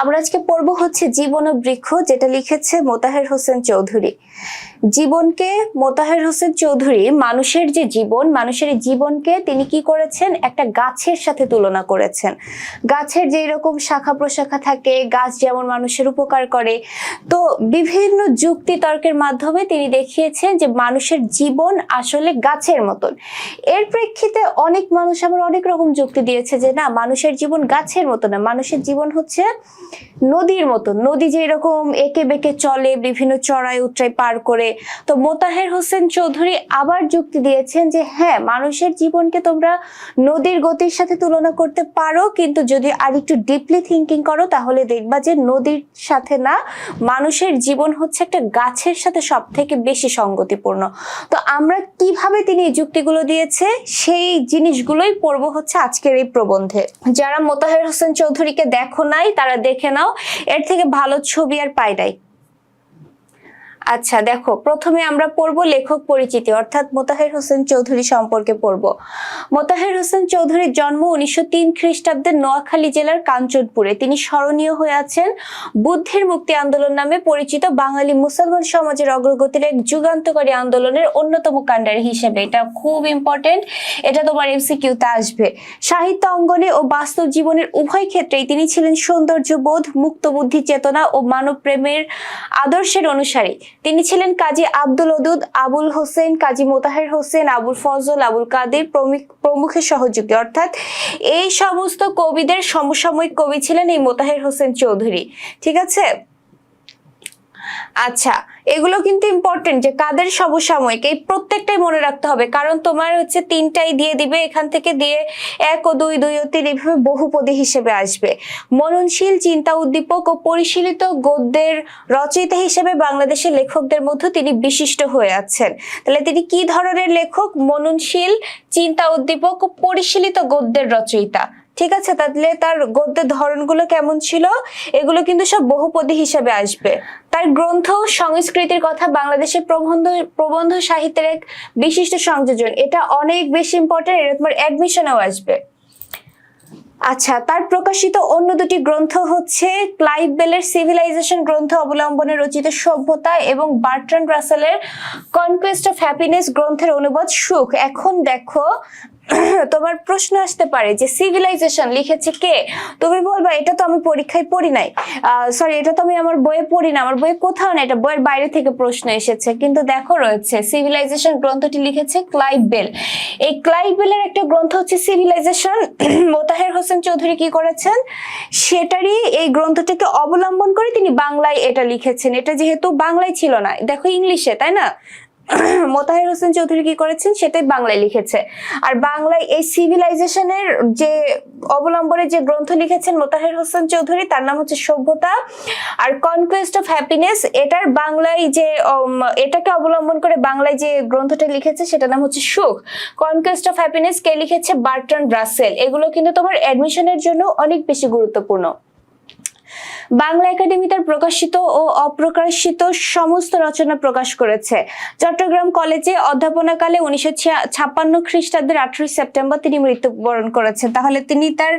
আমরা আজকে পড়বো হচ্ছে জীবন ও বৃক্ষ, যেটা লিখেছে মোতাহের হোসেন চৌধুরী। জীবনকে মোতাহের হোসেন চৌধুরী মানুষের যে জীবন, মানুষের জীবনকে তিনি কি করেছেন, একটা গাছের সাথে তুলনা করেছেন। গাছের যে রকম শাখা প্রশাখা থাকে, গাছ যেমন মানুষের উপকার করে, তো বিভিন্ন যুক্তি তর্কের মাধ্যমে তিনি দেখিয়েছেন যে মানুষের জীবন আসলে গাছের মতন। এর প্রেক্ষিতে অনেক মানুষ আবার অনেক রকম যুক্তি দিয়েছে যে না, মানুষের জীবন গাছের মতো না, মানুষের জীবন হচ্ছে নদীর মতো। নদী যে এরকম এঁকে বেঁকে চলে, বিভিন্ন চড়াই উতরাই পার করে। তো মোতাহের হোসেন চৌধুরী আবার যুক্তি দিয়েছেন যে হ্যাঁ, মানুষের জীবনকে তোমরা নদীর গতির সাথে তুলনা করতে পারো, কিন্তু যদি আরেকটু ডিপলি থিঙ্কিং করো তাহলে দেখবা যে নদীর সাথে না, মানুষের জীবন হচ্ছে একটা গাছের সাথে সব থেকে বেশি সঙ্গতিপূর্ণ। তো আমরা কিভাবে তিনি এই যুক্তিগুলো দিয়েছে সেই জিনিসগুলোই পড়বো হচ্ছে আজকের এই প্রবন্ধে। যারা মোতাহের হোসেন চৌধুরীকে দেখো নাই তারা দেখে নাও, এর থেকে ভালো ছবি আর পাই নাই। আচ্ছা দেখো, প্রথমে আমরা পড়বো লেখক পরিচিতি, অর্থাৎ মোতাহের হোসেন চৌধুরী সম্পর্কে পড়বো। মোতাহের হোসেন চৌধুরীর জন্ম 1903 খ্রিস্টাব্দের নোয়াখালী জেলার কাঞ্চনপুরে। তিনি স্মরণীয় হয়ে আছেন বুদ্ধের মুক্তি আন্দোলন নামে পরিচিত বাঙালি মুসলমান সমাজের অগ্রগতির এক যুগান্তকারী আন্দোলনের অন্যতম কাণ্ডারি হিসেবে। এটা খুব ইম্পর্টেন্ট, এটা তোমার এমসিকিউতে আসবে। সাহিত্য অঙ্গনে ও বাস্তব জীবনের উভয় ক্ষেত্রেই তিনি ছিলেন সৌন্দর্যবোধ, মুক্ত বুদ্ধি চেতনা ও মানব প্রেমের আদর্শের অনুসারী। তিনি ছিলেন কাজী আব্দুল ওদুদ, আবুল হোসেন, কাজী মোতাহের হোসেন, আবুল ফজল, আবুল কাদের প্রমুখের সহযোগী, অর্থাৎ এই সমস্ত কবিদের সমসাময়িক কবি ছিলেন এই মোতাহের হোসেন চৌধুরী। ঠিক আছে, আচ্ছা এগুলো কিন্তু ইম্পর্টেন্ট যে কাদের সমসাময়িক, এই প্রত্যেকটাই মনে রাখতে হবে, কারণ তোমার হচ্ছে তিনটাই দিয়ে দিবে, এখান থেকে দিয়ে 1 ও 2, 2 ও 3 এইভাবে বহুপদী হিসেবে আসবে। মননশীল, চিন্তা উদ্দীপক ও পরিশীলিত গদ্যের রচয়িতা হিসেবে বাংলাদেশের লেখকদের মধ্যে তিনি বিশিষ্ট হয়ে আছেন। তাহলে তিনি কি ধরনের লেখক? মননশীল, চিন্তা উদ্দীপক ও পরিশীলিত গদ্যের রচয়িতা। ঠিক আছে, তাহলে তার গদ্যের ধরনগুলো কেমন ছিল? এগুলো কিন্তু সব বহুপদী হিসেবে আসবে। তার গ্রন্থ সংস্কৃতির কথা বাংলাদেশের প্রবন্ধ সাহিত্যের এক বিশিষ্ট সংযোজন, এটা অনেক বেশি ইম্পর্টেন্ট, এটা তোমার অ্যাডমিশনেও আসবে। আচ্ছা, তার প্রকাশিত অন্য দুটি গ্রন্থ হচ্ছে ক্লাইভ বেলের সিভিলাইজেশন গ্রন্থ অবলম্বনে রচিত সভ্যতা এবং বার্ট্রান্ড রাসেলের কনকোয়েস্ট অফ হ্যাপিনেস গ্রন্থের অনুবাদ সুখ। এখন দেখো, তোমার প্রশ্ন আসতে পারে যে সিভিলাইজেশন লিখেছে কে? তুমি বলবা এটা তো আমি পরীক্ষায় পড়ি নাই, সরি এটা তো আমি আমার বইয়ে পড়ি না, আমার বইয়ে কোথাও না, এটা বইয়ের বাইরে থেকে প্রশ্ন এসেছে। কিন্তু দেখো রয়েছে, সিভিলাইজেশন গ্রন্থটি লিখেছে ক্লাইভ বেল। এই ক্লাইভ বেলের একটা গ্রন্থ হচ্ছে সিভিলাইজেশন। মোতাহের হোসেন চৌধুরী কি করেছেন, সেটারই এই গ্রন্থটিকে অবলম্বন করে তিনি বাংলায় এটা লিখেছেন। এটা যেহেতু বাংলায় ছিল না, দেখো ইংলিশে, তাই না? মোতাহের হোসেন চৌধুরী কি করেছেন, সেটাই বাংলায় লিখেছে। আর বাংলায় এই সিভিলাইজেশনের যে অবলম্বনে যে গ্রন্থ লিখেছেন মোতাহের হোসেন চৌধুরী, তার নাম হচ্ছে সভ্যতা। আর কনকোয়েস্ট অফ হ্যাপিনেস, এটার বাংলায় যে এটাকে অবলম্বন করে বাংলায় যে গ্রন্থটা লিখেছে সেটার নাম হচ্ছে সুখ। কনকোয়েস্ট অফ হ্যাপিনেস কে লিখেছে? বার্ট্রান্ড রাসেল। এগুলো কিন্তু তোমার অ্যাডমিশনের জন্য অনেক বেশি গুরুত্বপূর্ণ। বাংলা একাডেমি তার প্রকাশিত ও অপ্রকাশিত সমস্ত রচনা প্রকাশ করেছে। চট্টগ্রাম কলেজে অধ্যাপনাকালে 1956 খ্রিস্টাব্দের 18 সেপ্টেম্বর তিনি মৃত্যুবরণ করেছেন। তাহলে তিনি তার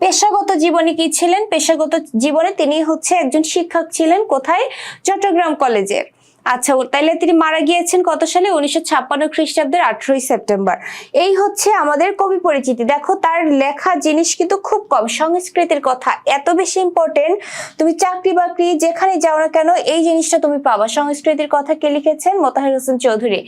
পেশাগত জীবনে কি ছিলেন? পেশাগত জীবনে তিনি হচ্ছে একজন শিক্ষক ছিলেন। কোথায়? চট্টগ্রাম কলেজে। আচ্ছা, তাইলে তিনি মারা গিয়েছেন কত সালে? 1956 খ্রিস্টাব্দের 18 সেপ্টেম্বর। এই হচ্ছে আমাদের কবি পরিচিতি। দেখো, তার লেখা জিনিস কিন্তু খুব কম। সংস্কৃতির কথা এত বেশি ইম্পর্টেন্ট, তুমি চাকরি বাকরি যেখানে যাও না কেন এই জিনিসটা তুমি পাবা। সংস্কৃতির কথা কে লিখেছেন? মোতাহের হোসেন চৌধুরী।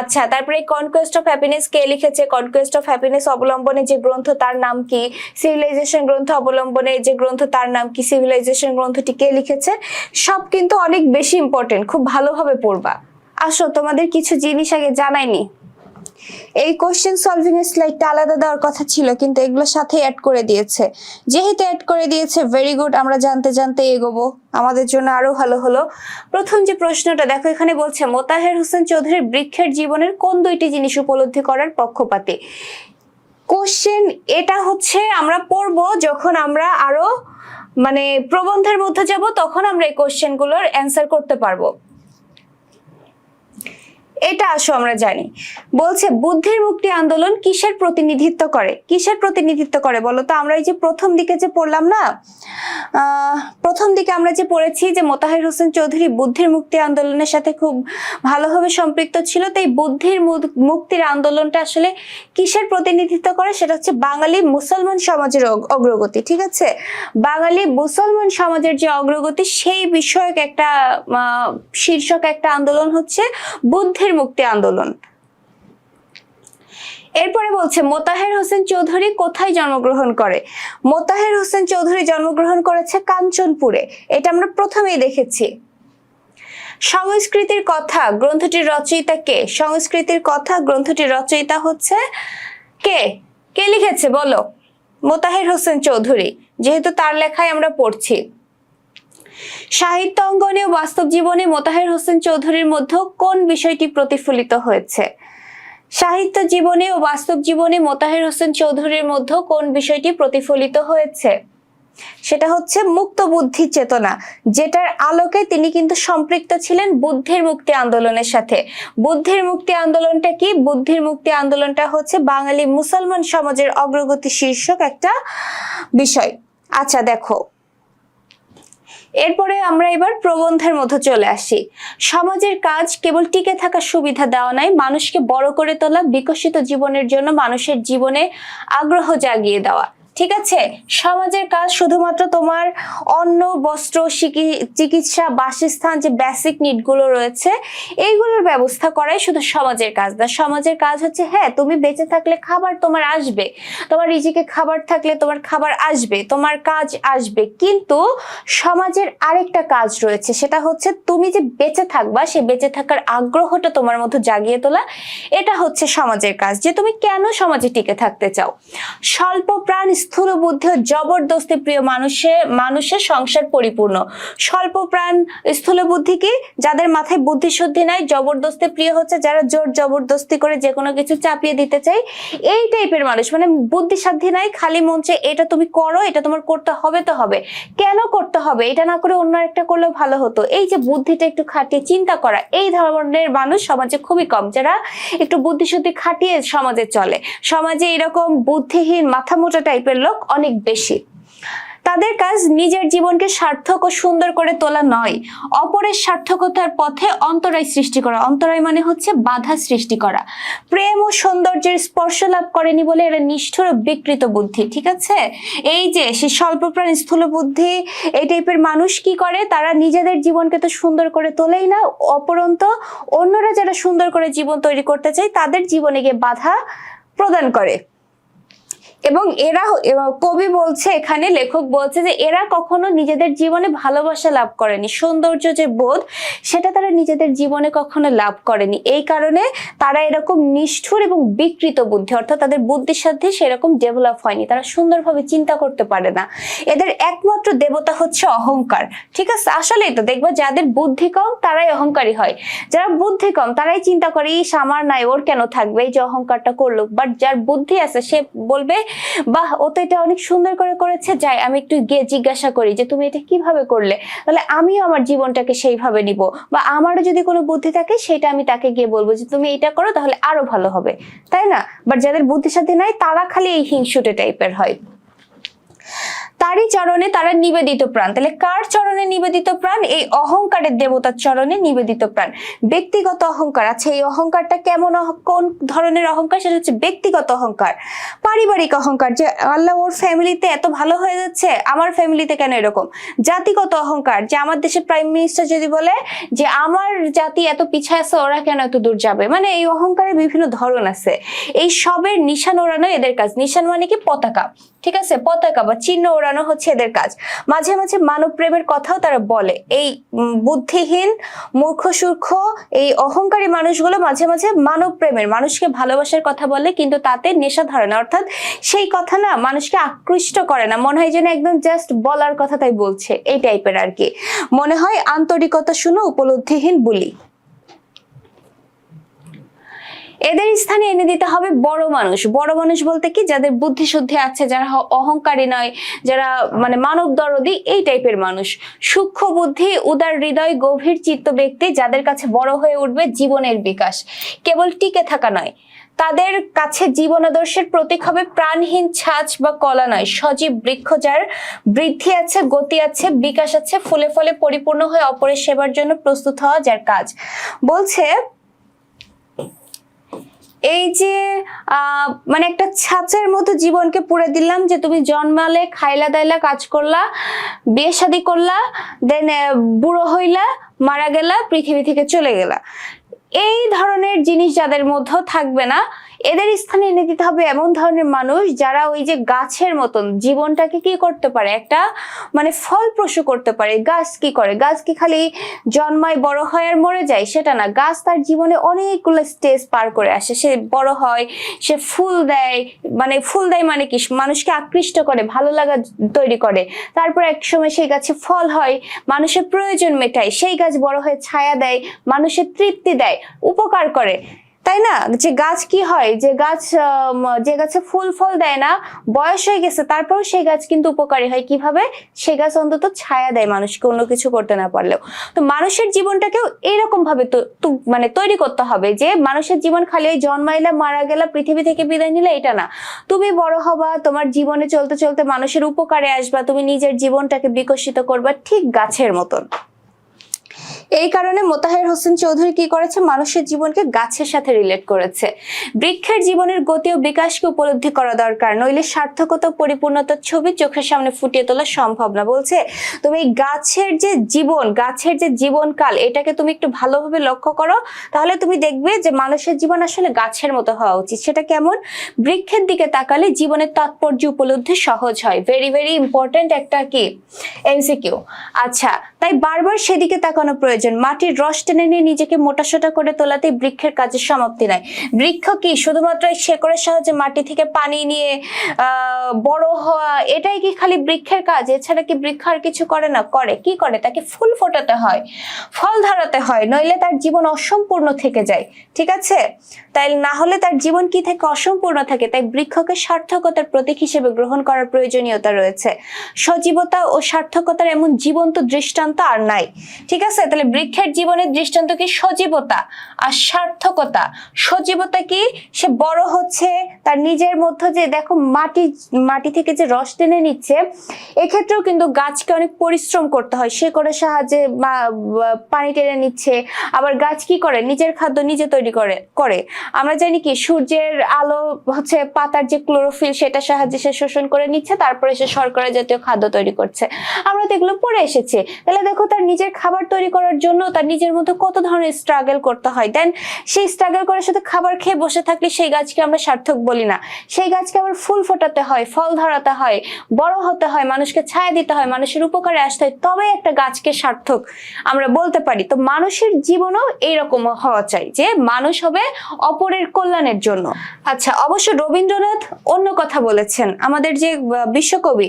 আচ্ছা, তারপরে কনকোয়েস্ট অফ হ্যাপিনেস কে লিখেছে? কনকোয়েস্ট অফ হ্যাপিনেস অবলম্বনে যে গ্রন্থ তার নাম কি? সিভিলাইজেশন গ্রন্থ অবলম্বনে যে গ্রন্থ তার নাম কি? সিভিলাইজেশন গ্রন্থটি কে লিখেছে? সব কিন্তু অনেক বেশি ইম্পর্টেন্ট, খুব ভালোভাবে পড়বা। আসো, তোমাদের কিছু জিনিস আগে জানাইনি। এই কোশ্চেন সলভিং এর স্লাইডটা আলাদা দেওয়ার কথা ছিল, কিন্তু এগুলোর সাথে অ্যাড করে দিয়েছে। যেহেতু অ্যাড করে দিয়েছে, ভেরি গুড, আমরা জানতে জানতে এগোবো, আমাদের জন্য আরো ভালো হলো। প্রথম যে প্রশ্নটা দেখো, এখানে বলছে মোতাহের হোসেন চৌধুরী বৃক্ষের জীবনের কোন দুইটি জিনিস উপলব্ধি করার পক্ষপাতী? কোশ্চেন এটা হচ্ছে আমরা পড়বো যখন আমরা আরো প্রবন্ধের মধ্যে যাব, তখন আমরা এই কোশ্চেন গুলোর অ্যান্সার করতে পারবো। এটা আসো আমরা জানি। বলছে বুদ্ধের মুক্তি আন্দোলন কিসের প্রতিনিধিত্ব করে? কিসের প্রতিনিধিত্ব করে বলো তো? আমরা এই যে প্রথম দিকে যে পড়লাম না, প্রথম দিকে আমরা যে পড়েছি যে মোতাহের হোসেন চৌধুরী বুদ্ধির মুক্তি আন্দোলনের সাথে খুব ভালোভাবে সম্পৃক্ত ছিল, তো এই বুদ্ধির মুক্তির আন্দোলনটা আসলে কিসের প্রতিনিধিত্ব করে, সেটা হচ্ছে বাঙালি মুসলমান সমাজের অগ্রগতি। ঠিক আছে, বাঙালি মুসলমান সমাজের যে অগ্রগতি সেই বিষয়ক একটা শীর্ষক একটা আন্দোলন হচ্ছে বুদ্ধির মুক্তি আন্দোলন। এরপরে বলছে মোতাহের হোসেন চৌধুরী কোথায় জন্মগ্রহণ করে। মোতাহের হোসেন চৌধুরী জন্মগ্রহণ করেছে কাঞ্চনপুরে, এটা আমরা প্রথমেই দেখেছি। সংস্কৃতির কথা গ্রন্থটির রচয়িতা কে? সংস্কৃতির কথা গ্রন্থটির রচয়িতা হচ্ছে কে? কে লিখেছে বলো? মোতাহের হোসেন চৌধুরী, যেহেতু তার লেখায় আমরা পড়ছি। সাহিত্য অঙ্গনে ও বাস্তব জীবনে মোতাহের হোসেন চৌধুরীর মধ্যে কোন বিষয়টি প্রতিফলিত হয়েছে? সাহিত্য জীবনে ও বাস্তব জীবনে মোতাহের হোসেন চৌধুরীর মধ্যে কোন বিষয়টি প্রতিফলিত হয়েছে? সেটা হচ্ছে মুক্ত বুদ্ধি চেতনা, যেটার আলোকে তিনি কিন্তু সম্পৃক্ত ছিলেন বুদ্ধির মুক্তি আন্দোলনের সাথে। বুদ্ধির মুক্তি আন্দোলনটা কি? বুদ্ধির মুক্তি আন্দোলনটা হচ্ছে বাঙালি মুসলমান সমাজের অগ্রগতি শীর্ষক একটা বিষয়। আচ্ছা দেখো, এরপরে আমরা এবার প্রবন্ধের মধ্যে চলে আসি। সমাজের কাজ কেবল টিকে থাকার সুবিধা দেওয়া নয়, মানুষকে বড় করে তোলা, বিকশিত জীবনের জন্য মানুষের জীবনে আগ্রহ জাগিয়ে দেওয়া। ঠিক আছে, সমাজের কাজ শুধুমাত্র তোমার অন্ন, বস্ত্র, চিকিৎসা, বাসস্থান, যে বেসিক নিড গুলো রয়েছে এইগুলোর ব্যবস্থা করাই শুধু সমাজের কাজ না। সমাজের কাজ হচ্ছে হ্যাঁ, তুমি বেঁচে থাকলে খাবার তোমার আসবে, তোমার রিজিকে খাবার থাকলে তোমার খাবার আসবে, তোমার কাজ আসবে, কিন্তু সমাজের আরেকটা কাজ রয়েছে, সেটা হচ্ছে তুমি যে বেঁচে থাকবা সে বেঁচে থাকার আগ্রহটা তোমার মধ্যে জাগিয়ে তোলা। এটা হচ্ছে সমাজের কাজ, যে তুমি কেন সমাজে টিকে থাকতে চাও। স্বল্প প্রাণ, স্থূল বুদ্ধি ও জবরদস্তি প্রিয় মানুষের সংসার পরিপূর্ণ। স্বল্প প্রাণ, স্থূল বুদ্ধি কি? যাদের মাথায় বুদ্ধি শুদ্ধি নাই। জবরদস্তি প্রিয় হচ্ছে যারা জোর জবরদস্তি করে যে কোনো কিছু চাপিয়ে দিতে চাই, এই টাইপের মানুষ। মানে বুদ্ধি সাধ্যি নাই, খালি মঞ্চে এটা তুমি করো, এটা তোমার করতে হবে তো হবে, কেন করতে হবে, এটা না করে অন্য একটা করলেও ভালো হতো। এই যে বুদ্ধিটা একটু খাটিয়ে চিন্তা করা, এই ধরনের মানুষ সমাজে খুবই কম। যারা একটু বুদ্ধি শুদ্ধি খাটিয়ে সমাজে চলে, সমাজে এরকম বুদ্ধিহীন মাথা মোটা টাইপের লোক অনেক বেশি। তাদের কাজ নিজের জীবনকে সার্থক ও সুন্দর করে তোলা নয়, অপরের সার্থকতার পথে অন্তরায় সৃষ্টি করা। অন্তরায় মানে হচ্ছে বাধা সৃষ্টি করা। প্রেম ও সৌন্দর্যের স্পর্শ লাভ করেনি বলে এরা নিষ্ঠুর ও বিকৃত বুদ্ধি। ঠিক আছে, এই যে সে স্বল্পপ্রাণ, স্থূল বুদ্ধি এই টাইপের মানুষ কি করে, তারা নিজেদের জীবনকে তো সুন্দর করে তোলেই না, অপরন্ত অন্যরা যারা সুন্দর করে জীবন তৈরি করতে চায় তাদের জীবনে গিয়ে বাধা প্রদান করে। এবং এরা, কবি বলছে এখানে, লেখক বলছে যে এরা কখনো নিজেদের জীবনে ভালোবাসা লাভ করেনি, সৌন্দর্য যে বোধ সেটা তারা নিজেদের জীবনে কখনো লাভ করেনি। এই কারণে তারা এরকম নিষ্ঠুর এবং বিকৃত বুদ্ধি, অর্থাৎ তাদের বুদ্ধির সাথে সেরকম ডেভেলপ হয়নি, তারা সুন্দরভাবে চিন্তা করতে পারে না। এদের একমাত্র দেবতা হচ্ছে অহংকার। ঠিক আছে, আসলেই তো দেখবা যাদের বুদ্ধি কম তারাই অহংকারী হয়। যারা বুদ্ধি কম তারাই চিন্তা করে ইস আমার নাই, ওর কেন থাকবে, এই যে অহংকারটা করলো। বাট যার বুদ্ধি আছে সে বলবে বাহ, ও তো এটা অনেক সুন্দর করে করেছে, যাই আমি একটু গিয়ে জিজ্ঞাসা করি যে তুমি এটা কিভাবে করলে, তাহলে আমিও আমার জীবনটাকে সেইভাবে নিব, বা আমারও যদি কোনো বুদ্ধি থাকে সেটা আমি তাকে গিয়ে বলবো যে তুমি এটা করো তাহলে আরো ভালো হবে, তাই না? বাট যাদের বুদ্ধির সাথে নাই তারা খালি এই হিংসুটে টাইপের হয়। তারই চরণে তারা নিবেদিত প্রাণ। তাহলে কার চরণে নিবেদিত প্রাণ? এই অহংকারের দেবতার চরণে নিবেদিত প্রাণ। ব্যক্তিগত অহংকার। আচ্ছা, এই অহংকারটা কেমন, কোন ধরনের অহংকার? সেটা হচ্ছে ব্যক্তিগত অহংকার, পারিবারিক অহংকার, যে আল্লাহ ওর ফ্যামিলিতে এত ভালো হয়ে যাচ্ছে, আমার ফ্যামিলিতে কেন এরকম। জাতিগত অহংকার, যে আমার দেশের প্রাইম মিনিস্টার যদি বলে যে আমার জাতি এত পিছায় আছে, ওরা কেন এত দূর যাবে। মানে এই অহংকারের বিভিন্ন ধরন আছে। এই সবের নিশান ওড়ানো এদের কাজ। নিশান মানে কি? পতাকা। ঠিক আছে, পতাকা বা চিহ্ন ওড়ানো হচ্ছে এদের কাজ। মাঝে মাঝে মানব প্রেমের কথাও তারা বলে। এই বুদ্ধিহীন, মূর্খ, সূর্খ, এই অহংকারী মানুষগুলো মাঝে মাঝে মানব প্রেমের, মানুষকে ভালোবাসার কথা বলে, কিন্তু তাতে নেশা ধরে না, অর্থাৎ সেই কথা না মানুষকে আকৃষ্ট করে না, মনে হয় যেন একদম জাস্ট বলার কথা তাই বলছে, এই টাইপের আর কি। মনে হয় আন্তরিকতা শুনো উপলব্ধিহীন বলি। এদের স্থানে এনে দিতে হবে বড় মানুষ। বড় মানুষ বলতে কি? যাদের বুদ্ধি শুদ্ধি আছে, যারা অহংকারী নয়, যারা মানে মানব দরদি, এই টাইপের মানুষ। সূক্ষ্ম বুদ্ধি, উদার হৃদয়, গভীর চিত্ত ব্যক্তি, যাদের কাছে বড় হয়ে উঠবে জীবনের বিকাশ, কেবল টিকে থাকা নয়। তাদের কাছে জীবন আদর্শের প্রতীক হবে প্রাণহীন ছাঁচ বা কলা নয়, সজীব বৃক্ষ যার বৃদ্ধি আছে, গতি আছে, বিকাশ আছে, ফুলে ফলে পরিপূর্ণ হয়ে অপরের সেবার জন্য প্রস্তুত হওয়া যার কাজ। বলছে এই যে মানে একটা ছাঁচের মতো জীবনকে পুরে দিলাম, যে তুমি জন্মালে, খাইলা দাইলা, কাজ করলা, বিয়ে শাদী করলা, দেন বুড়ো হইলা, মারা গেলা, পৃথিবী থেকে চলে গেলা। এই ধরনের জিনিস যাদের মধ্যে থাকবে না, এদের স্থানে এনে দিতে হবে এমন ধরনের মানুষ যারা ওই যে গাছের মতন জীবনটাকে কি করতে পারে, একটা মানে ফলপ্রসূ করতে পারে। গাছ কি করে? গাছ কি খালি জন্মায়, বড় হয় আর মরে যায়? সেটা না, গাছ তার জীবনে অনেকগুলো স্টেজ পার করে আসে। সে বড় হয়, সে ফুল দেয়, মানে ফুল দেয় মানে কি, মানুষকে আকৃষ্ট করে, ভালো লাগা তৈরি করে। তারপর এক সময় সেই গাছে ফল হয়, মানুষের প্রয়োজন মেটায়। সেই গাছ বড় হয়ে ছায়া দেয়, মানুষের তৃপ্তি দেয়, উপকার করে, তাই না? যে গাছ কি হয়, যে গাছে ফুল ফল দেয় না, বয়স হয়ে গেছে, তারপর সেই গাছ কিন্তু উপকারী হয়। কিভাবে? সেই গাছ অন্তত ছায়া দেয় মানুষকে, অন্য কিছু করতে না পারলেও। তো মানুষের জীবনটাকেও এইরকম ভাবে মানে তৈরি করতে হবে যে মানুষের জীবন খালি ওই জন্মাইলা, মারা গেলা, পৃথিবী থেকে বিদায় নিলে এটা না। তুমি বড় হবা, তোমার জীবনে চলতে চলতে মানুষের উপকারে আসবা, তুমি নিজের জীবনটাকে বিকশিত করবা ঠিক গাছের মতন। এই কারণে মোতাহের হোসেন চৌধুরী কি করেছে, মানুষের জীবনকে গাছের সাথে রিলেট করেছে। বৃক্ষের জীবনের গতি ও বিকাশকে উপলব্ধি করা দরকার, নইলে সার্থকতা ও পরিপূর্ণতার ছবি চোখের সামনে ফুটিয়ে তোলা সম্ভব না। বলছে তুমি গাছের যে জীবন, গাছের যে জীবনকাল, এটাকে তুমি একটু ভালোভাবে লক্ষ্য করো, তাহলে তুমি দেখবে যে মানুষের জীবন আসলে গাছের মতো হওয়া উচিত। সেটা কেমন? বৃক্ষের দিকে তাকালে জীবনের তাৎপর্য উপলব্ধি সহজ হয়। ভেরি ভেরি ইম্পর্টেন্ট একটা কি এমসিকিউ। আচ্ছা, তাই বারবার সেদিকে তাকানো প্রয়োজন। মাটির রস টেনে নিয়ে নিজেকে মোটাসোটা করে তোলাতেই বৃক্ষের কাজের সমাপ্তি নাই। বৃক্ষ কি শুধুমাত্র শেকড়ের সাহায্যে মাটি থেকে পানি নিয়ে বড় হওয়া, এটাই কি খালি বৃক্ষের কাজ? এছাড়া কি বৃক্ষ আর কিছু করে না? করে। কি করে? তাকে ফুল ফোটাতে হয়, ফল ধরাতে হয়, নইলে তার জীবন অসম্পূর্ণ থেকে যায়। ঠিক আছে? তাই না হলে তার জীবন কি থেকে অসম্পূর্ণ থাকে। তাই বৃক্ষকে সার্থকতার প্রতীক হিসেবে গ্রহণ করার প্রয়োজনীয়তা রয়েছে। সজীবতা ও সার্থকতার এমন জীবন্ত দৃষ্টান্ত আর নাই। ঠিক আছে? তাহলে বৃক্ষের জীবনের দৃষ্টান্ত কি? সজীবতা আর সার্থকতা। সজীবতা কি? সে বড় হচ্ছে, তার নিজের মধ্যে যে দেখো মাটি থেকে যে রস টেনে নিচ্ছে, এক্ষেত্রেও কিন্তু গাছকে অনেক পরিশ্রম করতে হয়। শেকড়ের সাহায্যে পানি টেনে নিচ্ছে। আবার গাছ কি করে? নিজের খাদ্য নিজে তৈরি করে। আমরা জানি কি, সূর্যের আলো হচ্ছে পাতার যে ক্লোরোফিল, সেটার সাহায্যে সে শোষণ করে নিচ্ছে, তারপরে সে শর্করা জাতীয় খাদ্য তৈরি করছে। আমরা তো এগুলো পড়ে এসেছি। তাহলে দেখো, তার নিজের খাবার তৈরি করার জন্য তার নিজের মধ্যে কত ধরনের স্ট্রাগল করতে হয়। দেন সেই স্ট্রাগল করার সাথে খাবার খেয়ে বসে থাকলে সেই গাছকে আমরা সার্থক বলি না। সেই গাছকে আবার ফুল ফোটাতে হয়, ফল ধরাতে হয়, বড় হতে হয়, মানুষকে ছায়া দিতে হয়, মানুষের উপকারে আসতে হয়, তবে একটা গাছকে সার্থক আমরা বলতে পারি। তো মানুষের জীবনও এইরকম হওয়া চাই যে মানুষ হবে অপরের কল্যাণের জন্য। আচ্ছা, অবশ্য রবীন্দ্রনাথ অন্য কথা বলেছেন। আমাদের যে বিশ্বকবি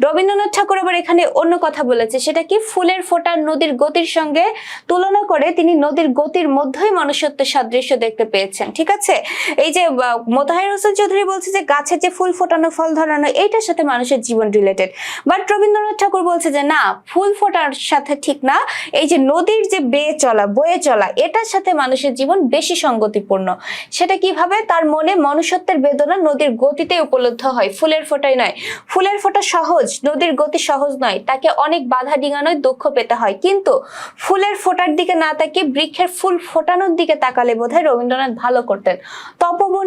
রবীন্দ্রনাথ ঠাকুর আবার এখানে অন্য কথা বলেছে। সেটা কি? ফুলের ফোঁটা নদীর গতির সঙ্গে তুলনা করে তিনি নদীর গতির মধ্যেই মনুষ্যত্বের সাদৃশ্য দেখতে পেয়েছেন। ঠিক আছে? এই যে মোতাহের হোসেন চৌধুরী বলছে যে গাছের যে ফুল ফোটানো, ফল ধরানো, এইটার সাথে মানুষের জীবন রিলেটেড। বাট রবীন্দ্রনাথ ঠাকুর বলছে যে না, ফুল ফোটার সাথে ঠিক না, এই যে নদীর যে বয়ে চলা, এটার সাথে মানুষের জীবন বেশি সঙ্গতিপূর্ণ। সেটা কিভাবে? তার মনে মনুষ্যত্বের বেদনা নদীর গতিতে উপলব্ধ হয়, ফুলের ফোঁটাই নয়। ফুলের ফোঁটা সহজ, নদীর গতি সহজ নয়, তাকে অনেক বাধা ডিঙানোয় দুঃখ পেতে হয়। কিন্তু ফুলের ফোঁটার দিকে না তাকিয়ে বৃক্ষের ফুল ফোটানোর দিকে তাকালে বোধহয় রবীন্দ্রনাথ ভালো করতেন। তপবন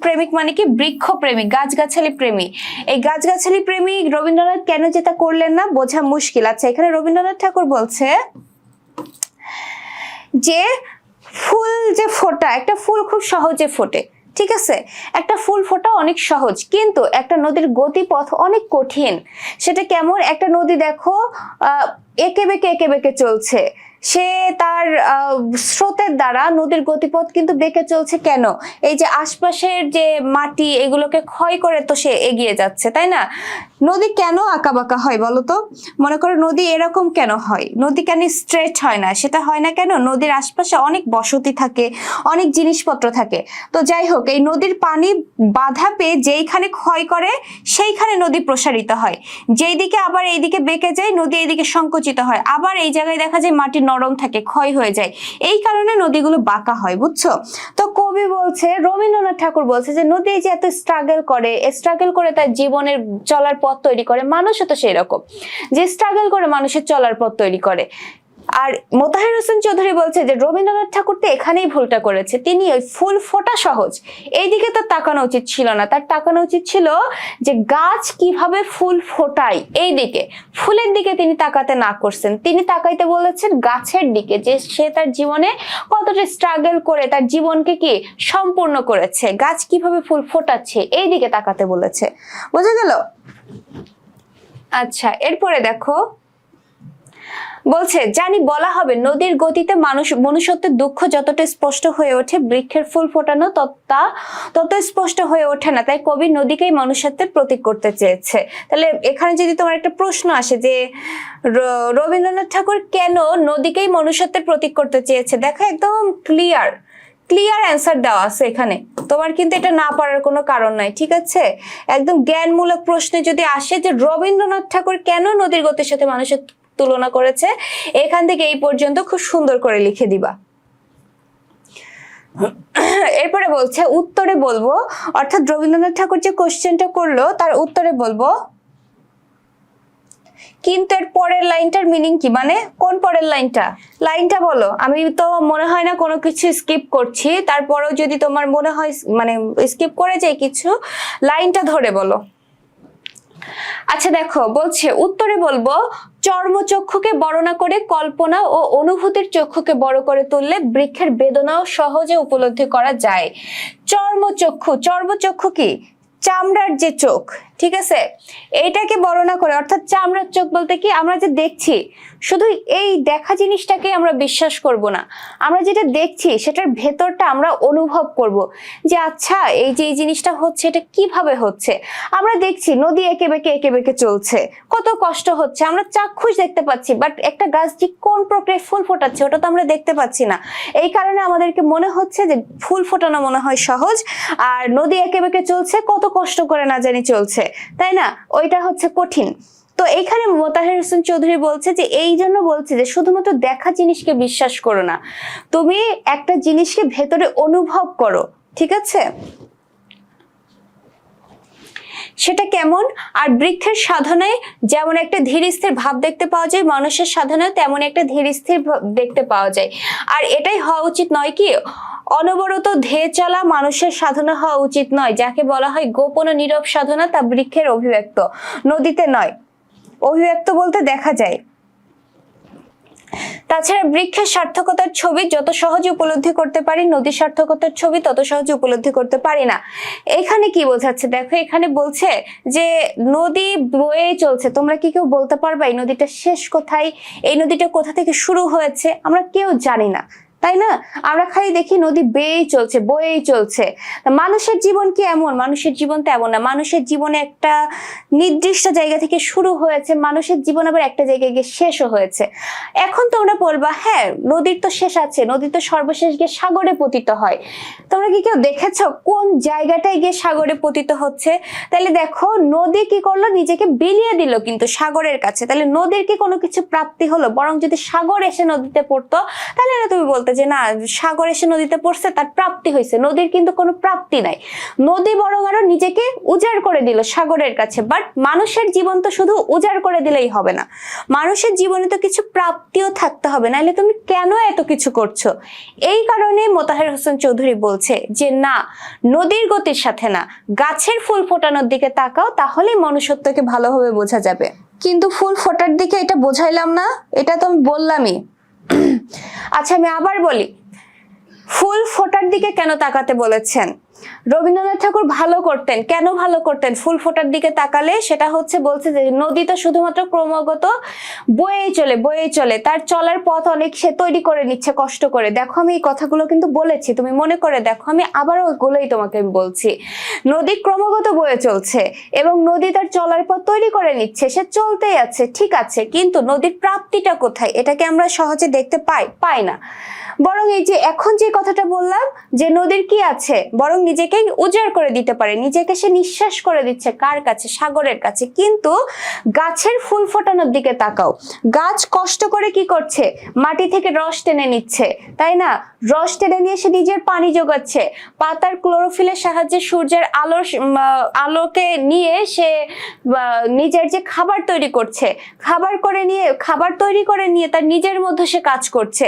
প্রেমিক মানে কি? বৃক্ষ প্রেমিক, গাছগাছালি প্রেমী। এই গাছগাছালি প্রেমিক রবীন্দ্রনাথ কেন যেটা করলেন না, বোঝা মুশকিল। আচ্ছা, এখানে রবীন্দ্রনাথ ঠাকুর বলছে যে ফুল যে ফোটা, একটা ফুল খুব সহজে ফোটে। ঠিক আছে? একটা ফুল ফোটা অনেক সহজ, কিন্তু একটা নদীর গতিপথ অনেক কঠিন। সেটা কেমন? একটা নদী দেখো এঁকে বেঁকে চলছে, সে তার স্রোতের দ্বারা নদীর গতিপথ কিন্তু বেঁকে চলছে। কেন? এই যে আশপাশের যে মাটি, এগুলোকে ক্ষয় করে তো সে এগিয়ে যাচ্ছে, তাই না? নদী কেন আঁকা বাঁকা হয় বলতো? মনে করো নদী এরকম কেন হয়? নদী কেন স্ট্রেট হয় না? সেটা হয় না কেন? নদীর আশপাশে অনেক বসতি থাকে, অনেক জিনিসপত্র থাকে। তো যাই হোক, এই নদীর পানি বাধা পেয়ে যেইখানে ক্ষয় করে সেইখানে নদী প্রসারিত হয়, যেই দিকে আবার এইদিকে বেঁকে যায় নদী এইদিকে সংকুচিত হয়, আবার এই জায়গায় দেখা যায় মাটি নরম থাকে, ক্ষয় হয়ে যায়, এই কারণে নদীগুলো বাঁকা হয়, বুঝছো? তো কবি বলছে, রবীন্দ্রনাথ ঠাকুর বলছে যে নদী যে এত স্ট্রাগল করে তার জীবনের চলার পথ তৈরি করে, মানুষও তো সেই রকম যে স্ট্রাগল করে মানুষের চলার পথ তৈরি করে। আর মোতাহার হোসেন চৌধুরী বলছে যে রবীন্দ্রনাথ ঠাকুর তো এখানেই ভুলটা করেছে, তিনি ওই ফুল ফোটা সহজ এইদিকে তো তাকানো উচিত ছিল না, তার তাকানো উচিত ছিল যে গাছ কিভাবে ফুল ফোটায় এই দিকে, ফুলের দিকে তিনি তাকাতে না করছেন, তিনি তাকাইতে বলেছেন গাছের দিকে, যে সে তার জীবনে কতটা স্ট্রাগল করে তার জীবনকে কি সম্পূর্ণ করেছে, গাছ কিভাবে ফুল ফোটাচ্ছে এই দিকে তাকাতে বলেছে। বোঝা গেল? আচ্ছা, এরপরে দেখো বলছে, জানি বলা হবে নদীর গতিতে মনুষ্যত্বের দুঃখ যতটা স্পষ্ট হয়ে ওঠে, বৃক্ষের ফুল ফোটানো তত স্পষ্ট হয়ে ওঠে না, তাই কবি নদীকেই মনুষ্যত্বের প্রতীক করতে চেয়েছে। তাহলে এখানে যদি তোমার একটা প্রশ্ন আসে যে রবীন্দ্রনাথ ঠাকুর কেন নদীকেই মনুষ্যত্বের প্রতীক করতে চেয়েছে, দেখো একদম ক্লিয়ার অ্যান্সার দেওয়া আছে এখানে, তোমার কিন্তু এটা না পারার কোনো কারণ নাই, ঠিক আছে? একদম জ্ঞানমূলক প্রশ্নে যদি আসে যে রবীন্দ্রনাথ ঠাকুর কেন নদীর গতির সাথে মানুষের তুলনা করেছে, এখান থেকে এই পর্যন্ত খুব সুন্দর করে লিখে দিবা। এরপরে বলছে উত্তরে বলবো, অর্থাৎ রবীন্দ্রনাথ ঠাকুর যে কোশ্চেনটা করলো তার উত্তরে বলবো কিন্তু এর পরের লাইনটার মিনিং কি, মানে কোন পরের লাইনটা বলো। আমি তো মনে হয় না কোনো কিছু স্কিপ করছি, তারপরেও যদি তোমার মনে হয় মানে স্কিপ করে যাই কিছু, লাইনটা ধরে বলো। আচ্ছা দেখো বলছে উত্তরে বলবো, চর্মচক্ষুকে বর্ণনা করে কল্পনা ও অনুভূতির চক্ষুকে বড় করে তুললে বৃক্ষের বেদনাও সহজে উপলব্ধি করা যায়। চর্মচক্ষু কি? চামড়ার যে চোখ, ঠিক আছে, এইটাকে বর্ণনা করে, অর্থাৎ চামড়ার চোখ বলতে কি আমরা যে দেখছি, শুধু এই দেখা জিনিসটাকে আমরা বিশ্বাস করব না, আমরা যেটা দেখছি সেটার ভেতরটা আমরা অনুভব করব যে আচ্ছা এই যে এই জিনিসটা হচ্ছে এটা কিভাবে হচ্ছে। আমরা দেখছি নদী এঁকে বেঁকে চলছে, কত কষ্ট হচ্ছে, আমরা চাক্ষুষ দেখতে পাচ্ছি, বাট একটা গাছ যে কোন প্রক্রিয়ায় ফুল ফোটাচ্ছে ওটা তো আমরা দেখতে পাচ্ছি না, এই কারণে আমাদেরকে মনে হচ্ছে যে ফুল ফোটানো মনে হয় সহজ, আর নদী এঁকে বেঁকে চলছে কত কষ্ট করে না জানি চলছে, তাই না, ওইটা হচ্ছে কঠিন। তো এইখানে মোতাহার হোসেন চৌধুরী বলছে যে এই জন্য বলছে যে শুধুমাত্র দেখা জিনিসকে বিশ্বাস করো না, তুমি একটা জিনিসকে ভেতরে অনুভব করো, ঠিক আছে, সেটা কেমন। আর বৃক্ষের সাধনায় যেমন একটা ধীর স্থির ভাব দেখতে পাওয়া যায়, মানুষের সাধনায় তেমন একটা ধীর স্থির দেখতে পাওয়া যায়। আর এটাই হওয়া উচিত নয় কি, অনবরত ধেয়ে চলা মানুষের সাধনা হওয়া উচিত নয়, যাকে বলা হয় গোপন ও নীরব সাধনা, তা বৃক্ষের অভিব্যক্ত, নদীতে নয়। অভিব্যক্ত বলতে দেখা যায়। তাছাড়া বৃক্ষের সার্থকতার ছবি যত সহজে উপলব্ধি করতে পারি, নদীর সার্থকতার ছবি তত সহজে উপলব্ধি করতে পারি না। এখানে কি বোঝাচ্ছে দেখো, এখানে বলছে যে নদী বয়ে চলছে, তোমরা কি কেউ বলতে পারবা এই নদীটা শেষ কোথায়, এই নদীটা কোথা থেকে শুরু হয়েছে, আমরা কেউ জানি না, তাই না? আমরা খালি দেখি নদী বয়েই চলছে। মানুষের জীবন কি এমন? মানুষের জীবন তো এমন না, মানুষের জীবনে একটা নির্দিষ্ট জায়গা থেকে শুরু হয়েছে, মানুষের জীবন আবার একটা জায়গায় গিয়ে শেষও হয়েছে। এখন তোমরা বলবা হ্যাঁ নদীর তো শেষ আছে, নদী তো সর্বশেষ গিয়ে সাগরে পতিত হয়। তোমরা কি কেউ দেখেছো কোন জায়গাটায় গিয়ে সাগরে পতিত হচ্ছে? তাহলে দেখো নদী কি করলো, নিজেকে বিলিয়ে দিল কিন্তু সাগরের কাছে। তাহলে নদীর কি কোনো কিছু প্রাপ্তি হলো? বরং যদি সাগর এসে নদীতে পড়তো তাহলে না তুমি বলতে যে না সাগর এসে নদীতে পড়ছে তার প্রাপ্তি হয়েছে। নদীর কিন্তু কোনো প্রাপ্তি নাই, নদী বরং আরো নিজেকে উজাড় করে দিল সাগরের কাছে। বাট মানুষের জীবন তো শুধু উজাড় করে দিলেই হবে না, মানুষের জীবনে তো কিছু প্রাপ্তিও থাকতে হবে, নাহলে তুমি কেন এত কিছু করছো? এই কারণে মোতাহার হোসেন চৌধুরী বলছে যে না, নদীর গতির সাথে না, গাছের ফুল ফোটানোর দিকে তাকাও, তাহলেই মনুষ্যত্বকে ভালোভাবে বোঝা যাবে। কিন্তু ফুল ফোটার দিকে এটা বোঝাইলাম না, এটা তো আমি বললামই। আচ্ছা আমি আবার বলি, ফুল ফোটার দিকে কেন তাকাতে বলেছেন? রবীন্দ্রনাথ ঠাকুর ভালো করতেন, কেন ভালো করতেন? ফুল ফোটার দিকে তাকালে সেটা হচ্ছে বলছে যে নদী তো শুধুমাত্র ক্রমাগত বয়েই চলে, তার চলার পথ অনেক সে তৈরি করে নিচ্ছে কষ্ট করে। দেখো আমি এই কথাগুলো কিন্তু বলেছি, তুমি মনে করে দেখো, আমি আবারও ওগুলোই তোমাকে বলছি। নদী ক্রমাগত বয়ে চলছে এবং নদী তার চলার পথ তৈরি করে নিচ্ছে, সে চলতেই আছে, ঠিক আছে, কিন্তু নদীর প্রাপ্তিটা কোথায় এটাকে আমরা সহজে দেখতে পাই না। বরং এই যে এখন যে কথাটা বললাম যে নদীর কি আছে, বরং নিজেকে নিজেকেই উজাড় করে দিতে পারে, নিজেকে সে নিঃশ্বাস করে দিচ্ছে কার কাছে? সাগরের কাছে। কিন্তু গাছের ফুল ফোটানোর দিকে তাকাও, গাছ কষ্ট করে কি করছে? মাটি থেকে রস টেনে নিচ্ছে, তাই না? রস টেনে নিয়ে সে নিজের পানি যোগাচ্ছে, পাতার ক্লোরোফিলের সাহায্যে সূর্যের আলোকে নিয়ে সে নিজের যে খাবার তৈরি করছে, খাবার তৈরি করে নিয়ে তার নিজের মধ্যে সে কাজ করছে।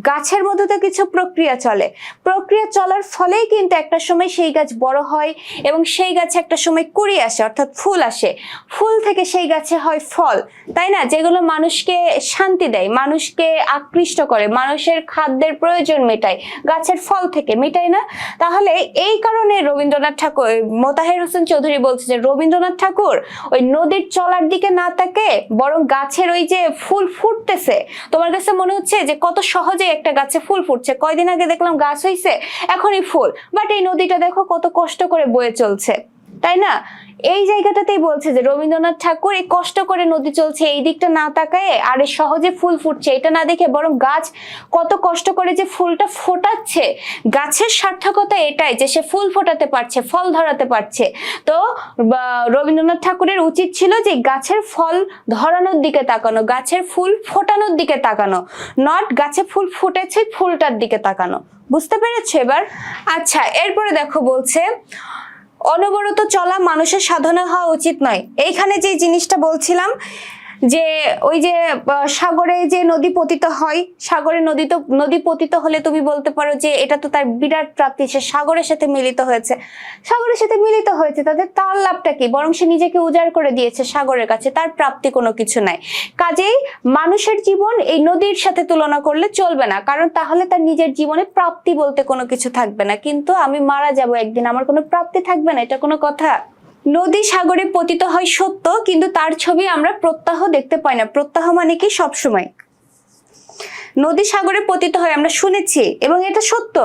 গাছের মধ্যে তো কিছু প্রক্রিয়া চলে, প্রক্রিয়া চলার ফলেই কিন্তু একটা সময় সেই গাছ বড় হয় এবং সেই গাছে একটা সময় কুঁড়ি আসে, অর্থাৎ ফুল আসে। ফুল থেকে সেই গাছে হয় ফল, তাই না? যেগুলো মানুষকে শান্তি দেয়, মানুষকে আকৃষ্ট করে, মানুষের খাদ্যের প্রয়োজন মেটায়, গাছের ফল থেকে মেটায় না? তাহলে এই কারণে রবীন্দ্রনাথ ঠাকুর, মোতাহের হোসেন চৌধুরী বলছে যে রবীন্দ্রনাথ ঠাকুর ওই নদীর চলার দিকে না তাকে বরং গাছের ওই যে ফুল ফুটতেছে, তোমার কাছে মনে হচ্ছে যে কত সহজে একটা গাছে ফুল ফুটছে, কয়দিন আগে দেখলাম গাছ হইছে এখনই ফুল, বাট এই নদীটা দেখো কত কষ্ট করে বয়ে চলছে, তাই না? এই জায়গাটাতেই বলছে যে রবীন্দ্রনাথ ঠাকুর এই কষ্ট করে নদী চলছে এই দিকটা না তাকায় আর সহজে ফুল ফুটছে এটা না দেখে বরং গাছ কত কষ্ট করে যে ফুলটা ফোটাচ্ছে, গাছের সার্থকতা এটাই যে সে ফুল ফোটাতে পারছে, ফল ধরাতে পারছে। তো রবীন্দ্রনাথ ঠাকুরের উচিত ছিল যে গাছের ফল ধরানোর দিকে তাকানো, গাছের ফুল ফোটানোর দিকে তাকানো, নট গাছে ফুল ফুটেছে ফুলটার দিকে তাকানো। বুঝতে পেরেছো এবার? আচ্ছা, এরপরে দেখো বলছে অনবরত চলা মানুষের সাধনা হওয়া উচিত নয়। এইখানে যে জিনিসটা বলছিলাম যে ওই যে সাগরে যে নদী পতিত হয়, সাগরে নদী পতিত হলে তুমি বলতে পারো যে এটা তো তার বিরাট প্রাপ্তি, সে সাগরের সাথে মিলিত হয়েছে, সাগরের সাথে মিলিত হয়েছে, তার লাভটা কি? বরং সে নিজেকে উজাড় করে দিয়েছে সাগরের কাছে, তার প্রাপ্তি কোনো কিছু নাই। কাজেই মানুষের জীবন এই নদীর সাথে তুলনা করলে চলবে না, কারণ তাহলে তার নিজের জীবনে প্রাপ্তি বলতে কোনো কিছু থাকবে না। কিন্তু আমি মারা যাব একদিন, আমার কোনো প্রাপ্তি থাকবে না, এটা কোনো কথা? নদী সাগরে পতিত হয় সত্য, কিন্তু তার ছবি আমরা প্রত্যাহ দেখতে পাই না। প্রত্যাহ মানে কি? সবসময় নদী সাগরে পতিত হয় আমরা শুনেছি এবং এটা সত্য,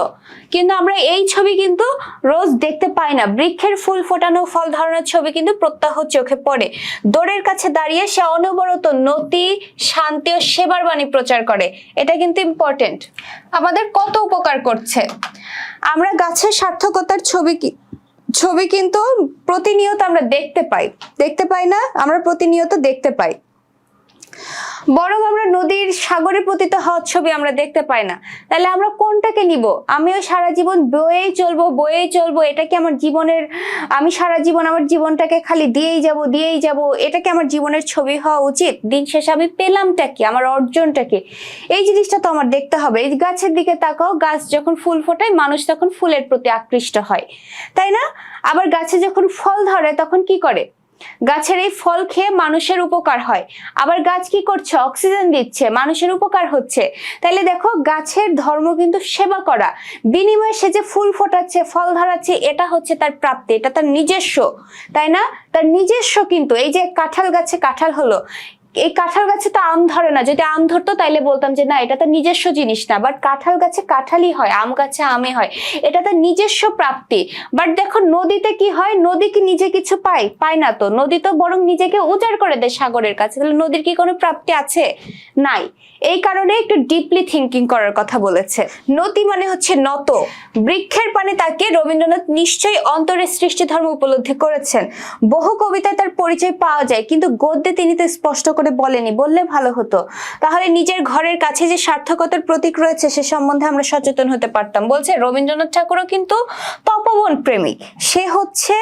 কিন্তু আমরা এই ছবি কিন্তু রোজ দেখতে পাই না। বৃক্ষের ফুল ফোটানো, ফল ধরানোর ছবি কিন্তু প্রত্যাহ চোখে পড়ে। দোরের কাছে দাঁড়িয়ে সে অনবরত নতি, শান্তি ও সেবার বাণী প্রচার করে। এটা কিন্তু ইম্পর্টেন্ট, আমাদের কত উপকার করছে। আমরা গাছের সার্থকতার ছবি কিন্তু প্রতিনিয়ত আমরা দেখতে পাই না, আমরা প্রতিনিয়ত দেখতে পাই, বরং আমরা নদীর সাগরে পতিত হওয়ার ছবি আমরা দেখতে পাই না। তাহলে আমরা কোনটাকে নিব? আমিও সারা জীবন বয়েই চলবো, এটা কি আমার জীবনের, আমি সারা জীবন আমার জীবনটাকে খালি দিয়েই যাব, এটা কি আমার জীবনের ছবি হওয়া উচিত? দিন শেষে আমি পেলামটা কি, আমার অর্জনটা কি? এই জিনিসটা তো আমার দেখতে হবে। এই গাছের দিকে তাকাও, গাছ যখন ফুল ফোটায় মানুষ তখন ফুলের প্রতি আকৃষ্ট হয়, তাই না? আবার গাছে যখন ফল ধরে তখন কি করে? গাছের এই ফল খেয়ে মানুষের উপকার হয়, আবার গাছ কি করছে? অক্সিজেন দিচ্ছে, মানুষের উপকার হচ্ছে। তাহলে দেখো গাছের ধর্ম কিন্তু সেবা করা, বিনিময়ে সে যে ফুল ফোটাচ্ছে, ফল ধরাচ্ছে, এটা হচ্ছে তার প্রাপ্তি, এটা তার নিজস্ব, তাই না? তার নিজস্ব। কিন্তু এই যে কাঁঠাল গাছে কাঁঠাল হলো, এই কাঁঠাল গাছে তো আম ধরে না, যদি আম ধরতো তাইলে বলতাম যে না এটা তো নিজস্ব জিনিস না, বাট কাঁঠাল গাছে কাঁঠালই হয়, আম গাছে আমে হয়, এটা তো নিজস্ব প্রাপ্তি। বাট দেখো নদীতে কি হয়? নদী কি নিজে কিছু পায় না তো, নদী তো বরং নিজেকে উজাড় করে দেয় সাগরের কাছে। তাহলে নদীর কি কোনো প্রাপ্তি আছে? নাই। এই কারণে একটু ডিপলি থিঙ্কিং করার কথা বলেছে। নতি মানে হচ্ছে নত। বৃক্ষের পানে তাকে রবীন্দ্রনাথ নিশ্চয়ই অন্তরের সৃষ্টি ধর্ম উপলব্ধি করেছেন। বহু কবিতায় তার পরিচয় পাওয়া যায়, কিন্তু গদ্যে তিনি তো স্পষ্ট করে বলেনি, বললে ভালো হতো। তাহলে নিজের ঘরের কাছে যে সার্থকতার প্রতীক রয়েছে সে সম্বন্ধে আমরা সচেতন হতে পারতাম। বলছে রবীন্দ্রনাথ ঠাকুরও কিন্তু তপবন প্রেমী, সে হচ্ছে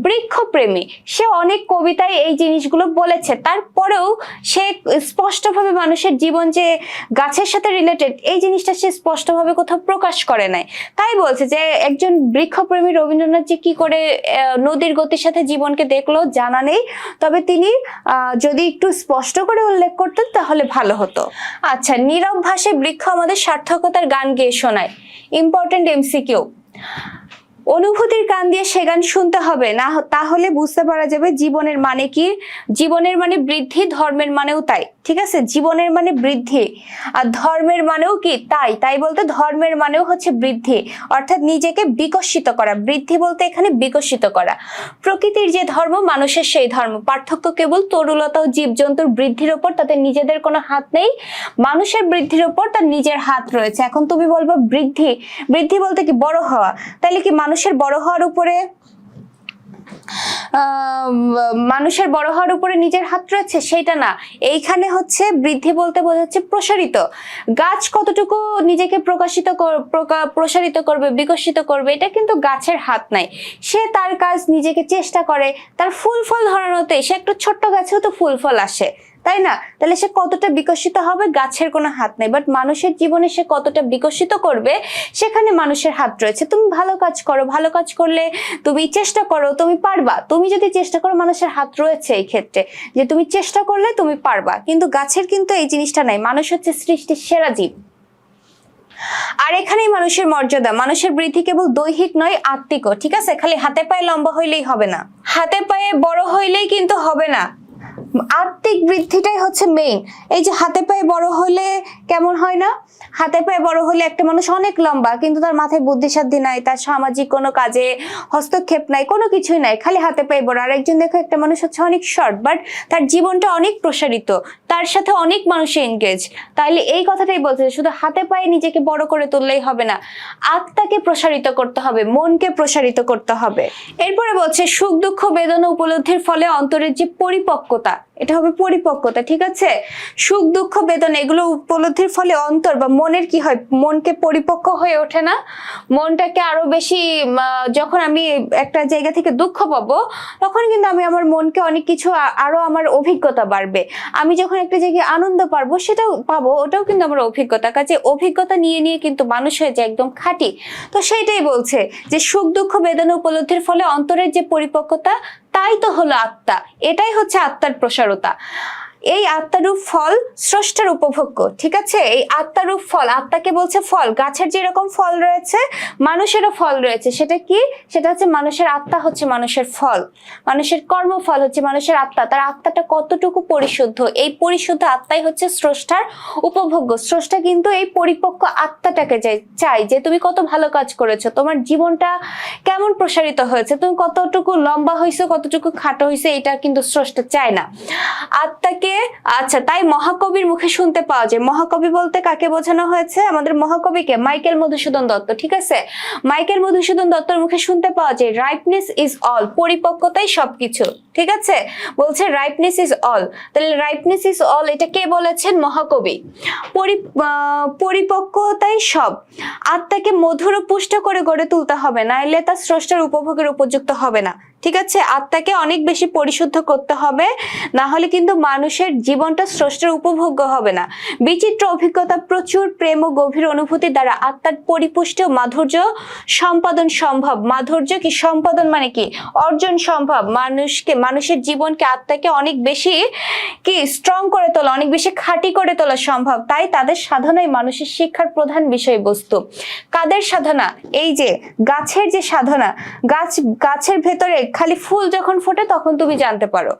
বৃক্ষ প্রেমী, সে অনেক কবিতায় এই জিনিসগুলো বলেছে। তারপরেও সে স্পষ্টভাবে মানুষের জীবন যে গাছের সাথে রিলেটেড এই জিনিসটা সে স্পষ্টভাবে কোথাও প্রকাশ করে নাই। তাই বলছে যে একজন বৃক্ষপ্রেমী রবীন্দ্রনাথ যে কি করে নদীর গতির সাথে জীবনকে দেখলো জানা নেই, তবে তিনি যদি একটু স্পষ্ট করে উল্লেখ করতেন তাহলে ভালো হতো। আচ্ছা, নীরব ভাষায় বৃক্ষ আমাদের সার্থকতার গান গেয়ে শোনায়। Important MCQ. অনুভূতির কান দিয়ে সে গান শুনতে হবে না, তাহলে বুঝতে পারা যাবে জীবনের মানে কি। জীবনের মানে বৃদ্ধি, ধর্মের মানেও তাই। ঠিক আছে, জীবনের মানে বৃদ্ধি, আর ধর্মের মানেও কি তাই, তাই বলতে ধর্মের মানেও হচ্ছে বৃদ্ধি, অর্থাৎ নিজেকে বিকশিত করা। বৃদ্ধি বলতে এখানে বিকশিত করা। প্রকৃতির যে ধর্ম মানুষের সেই ধর্ম, পার্থক্য কেবল তরুলতা ও জীবজন্তুর বৃদ্ধির উপর তাদের নিজেদের কোনো হাত নেই, মানুষের বৃদ্ধির উপর তার নিজের হাত রয়েছে। এখন তুমি বলবো বৃদ্ধি, বৃদ্ধি বলতে কি বড় হওয়া, তাহলে কি মানুষের বড় হওয়ার উপরে মানুষের বড় হওয়ার উপরে নিজের হাত রয়েছে? সেইটা না, এইখানে হচ্ছে বৃদ্ধি বলতে বোঝাচ্ছে প্রসারিত। গাছ কতটুকু নিজেকে প্রসারিত করবে, বিকশিত করবে, এটা কিন্তু গাছের হাত নাই। সে তার কাজ নিজেকে চেষ্টা করে, তার ফুল ফল ধরানোতে সে একটা ছোট্ট গাছেও তো ফুল ফল আসে, তাই না? তাহলে সে কতটা বিকশিত হবে, গাছের কোনো হাত নেই। বাট মানুষের জীবনে সে কতটা বিকশিত করবে, সেখানে মানুষের হাত রয়েছে। তুমি ভালো কাজ করো, ভালো কাজ করলে তুমি চেষ্টা করো, তুমি পারবা। তুমি যদি চেষ্টা করো, মানুষের হাত রয়েছে এই ক্ষেত্রে, যে তুমি চেষ্টা করলে তুমি পারবা। কিন্তু গাছের কিন্তু এই জিনিসটা নাই। মানুষ হচ্ছে সৃষ্টির সেরা জীব, আর এখানেই মানুষের মর্যাদা। মানুষের বৃদ্ধি কেবল দৈহিক নয়, আত্মিকও। ঠিক আছে, খালি হাতে পায়ে লম্বা হইলেই হবে না, হাতে পায়ে বড় হইলেই কিন্তু হবে না, আত্মিক বৃদ্ধিটাই হচ্ছে মেইন। এই যে হাতে পায়ে বড় হলে কেমন হয় না, হাতে পায়ে বড় হলে একটা মানুষ অনেক লম্বা, কিন্তু তার মাথায় বুদ্ধিসাধ্য নাই, তার সামাজিক কোনো কাজে হস্তক্ষেপ নাই, কোনো কিছুই নাই, খালি হাতে পায়ে বড়। আর একজন দেখো, একটা মানুষ হচ্ছে অনেক শর্ট, বাট তার জীবনটা অনেক প্রসারিত, তার সাথে অনেক মানুষ এনগেজ। তাইলে এই কথাটাই বলছে, শুধু হাতে পায়ে নিজেকে বড় করে তুললেই হবে না, আত্মাকে প্রসারিত করতে হবে, মনকে প্রসারিত করতে হবে। এরপরে বলছে সুখ দুঃখ বেদনা উপলব্ধির ফলে অন্তরের যে পরিপক্কতা, এটা হবে পরিপক্কতা। ঠিক আছে, সুখ দুঃখ বেদনা এগুলো উপলব্ধির ফলে অন্তর বা মনের কি হয়, মনকে পরিপক্ক হয়ে ওঠে না, মনটাকে আরো বেশি, যখন আমি একটা জায়গা থেকে দুঃখ পাবো, তখন কিন্তু আমি আমার মনকে অনেক কিছু আরো আমার অভিজ্ঞতা বাড়বে। আমি যখন একটা জায়গায় আনন্দ পাবো, সেটাও পাবো, ওটাও কিন্তু আমার অভিজ্ঞতা। কাজে অভিজ্ঞতা নিয়ে নিয়ে কিন্তু মানুষ হয়ে যায় একদম খাঁটি। তো সেইটাই বলছে যে সুখ দুঃখ বেদনা উপলব্ধির ফলে অন্তরের যে পরিপক্কতা, তাই তো হলো আত্মা, এটাই হচ্ছে আত্মার প্রসারতা। এই আত্মারূপ ফল স্রষ্টার উপভোগ্য। ঠিক আছে, এই আত্মারূপ ফল, আত্মাকে বলছে ফল। গাছের যেরকম ফল রয়েছে, মানুষেরও ফল রয়েছে। সেটা কি? সেটা হচ্ছে মানুষের আত্মা হচ্ছে মানুষের ফল, মানুষের কর্মফল হচ্ছে মানুষের আত্মা। তার আত্মাটা কতটুকু পরিশুদ্ধ, এই পরিশুদ্ধ আত্মাই হচ্ছে স্রষ্টার উপভোগ্য। স্রষ্টা কিন্তু এই পরিপক্ক আত্মাটাকে চাই যে তুমি কত ভালো কাজ করেছো, তোমার জীবনটা কেমন প্রসারিত হয়েছে, তুমি কতটুকু লম্বা হয়েছো, কতটুকু খাটো হয়েছে, এটা কিন্তু স্রষ্টা চায় না, আত্মাকে। আচ্ছা, তাই মহাকবির মুখে শুনতে পাওয়া যায়। মহাকবি বলতে কাকে বোঝানো হয়েছে? আমাদের মহাকবিকে, মাইকেল মধুসূদন দত্ত। ঠিক আছে, মাইকেল মধুসূদন দত্তর মুখে শুনতে পাওয়া যায় রাইপনেস ইজ অল, পরিপক্কতাই সবকিছু। ঠিক আছে, বলছে রাইপনেস ইজ অল। তাহলে রাইপনেস ইজ অল এটা কে বলেছেন? মহাকবি। পরিপক্কতাই সব। আত্মাকে মধুর ও পুষ্ট করে গড়ে তুলতে হবে, নাইলে তা স্রষ্টার উপভোগের উপযুক্ত হবে না। ঠিক আছে, আত্মাকে অনেক বেশি পরিশুদ্ধ করতে হবে, না হলে কিন্তু মানুষের জীবনটা স্রষ্টার উপভোগ্য হবে না। বিচিত্র অভিজ্ঞতা, প্রচুর প্রেম ও গভীর অনুভূতি দ্বারা আত্মার পরিপুষ্টি ও মাধুর্য সম্পাদন সম্ভব। মাধুর্য কি? সম্পাদন মানে কি? অর্জন সম্ভব। মানুষের জীবনকে, আত্মাকে অনেক বেশি কি স্ট্রং করে তোলা, অনেক বেশি খাঁটি করে তোলা সম্ভব। তাই তাদের সাধনাই মানুষের শিক্ষার প্রধান বিষয়বস্তু। কাদের সাধনা? এই যে গাছের যে সাধনা, গাছের ভেতরে খালি ফুল যখন ফোটে তখন তুমি জানতে পারো,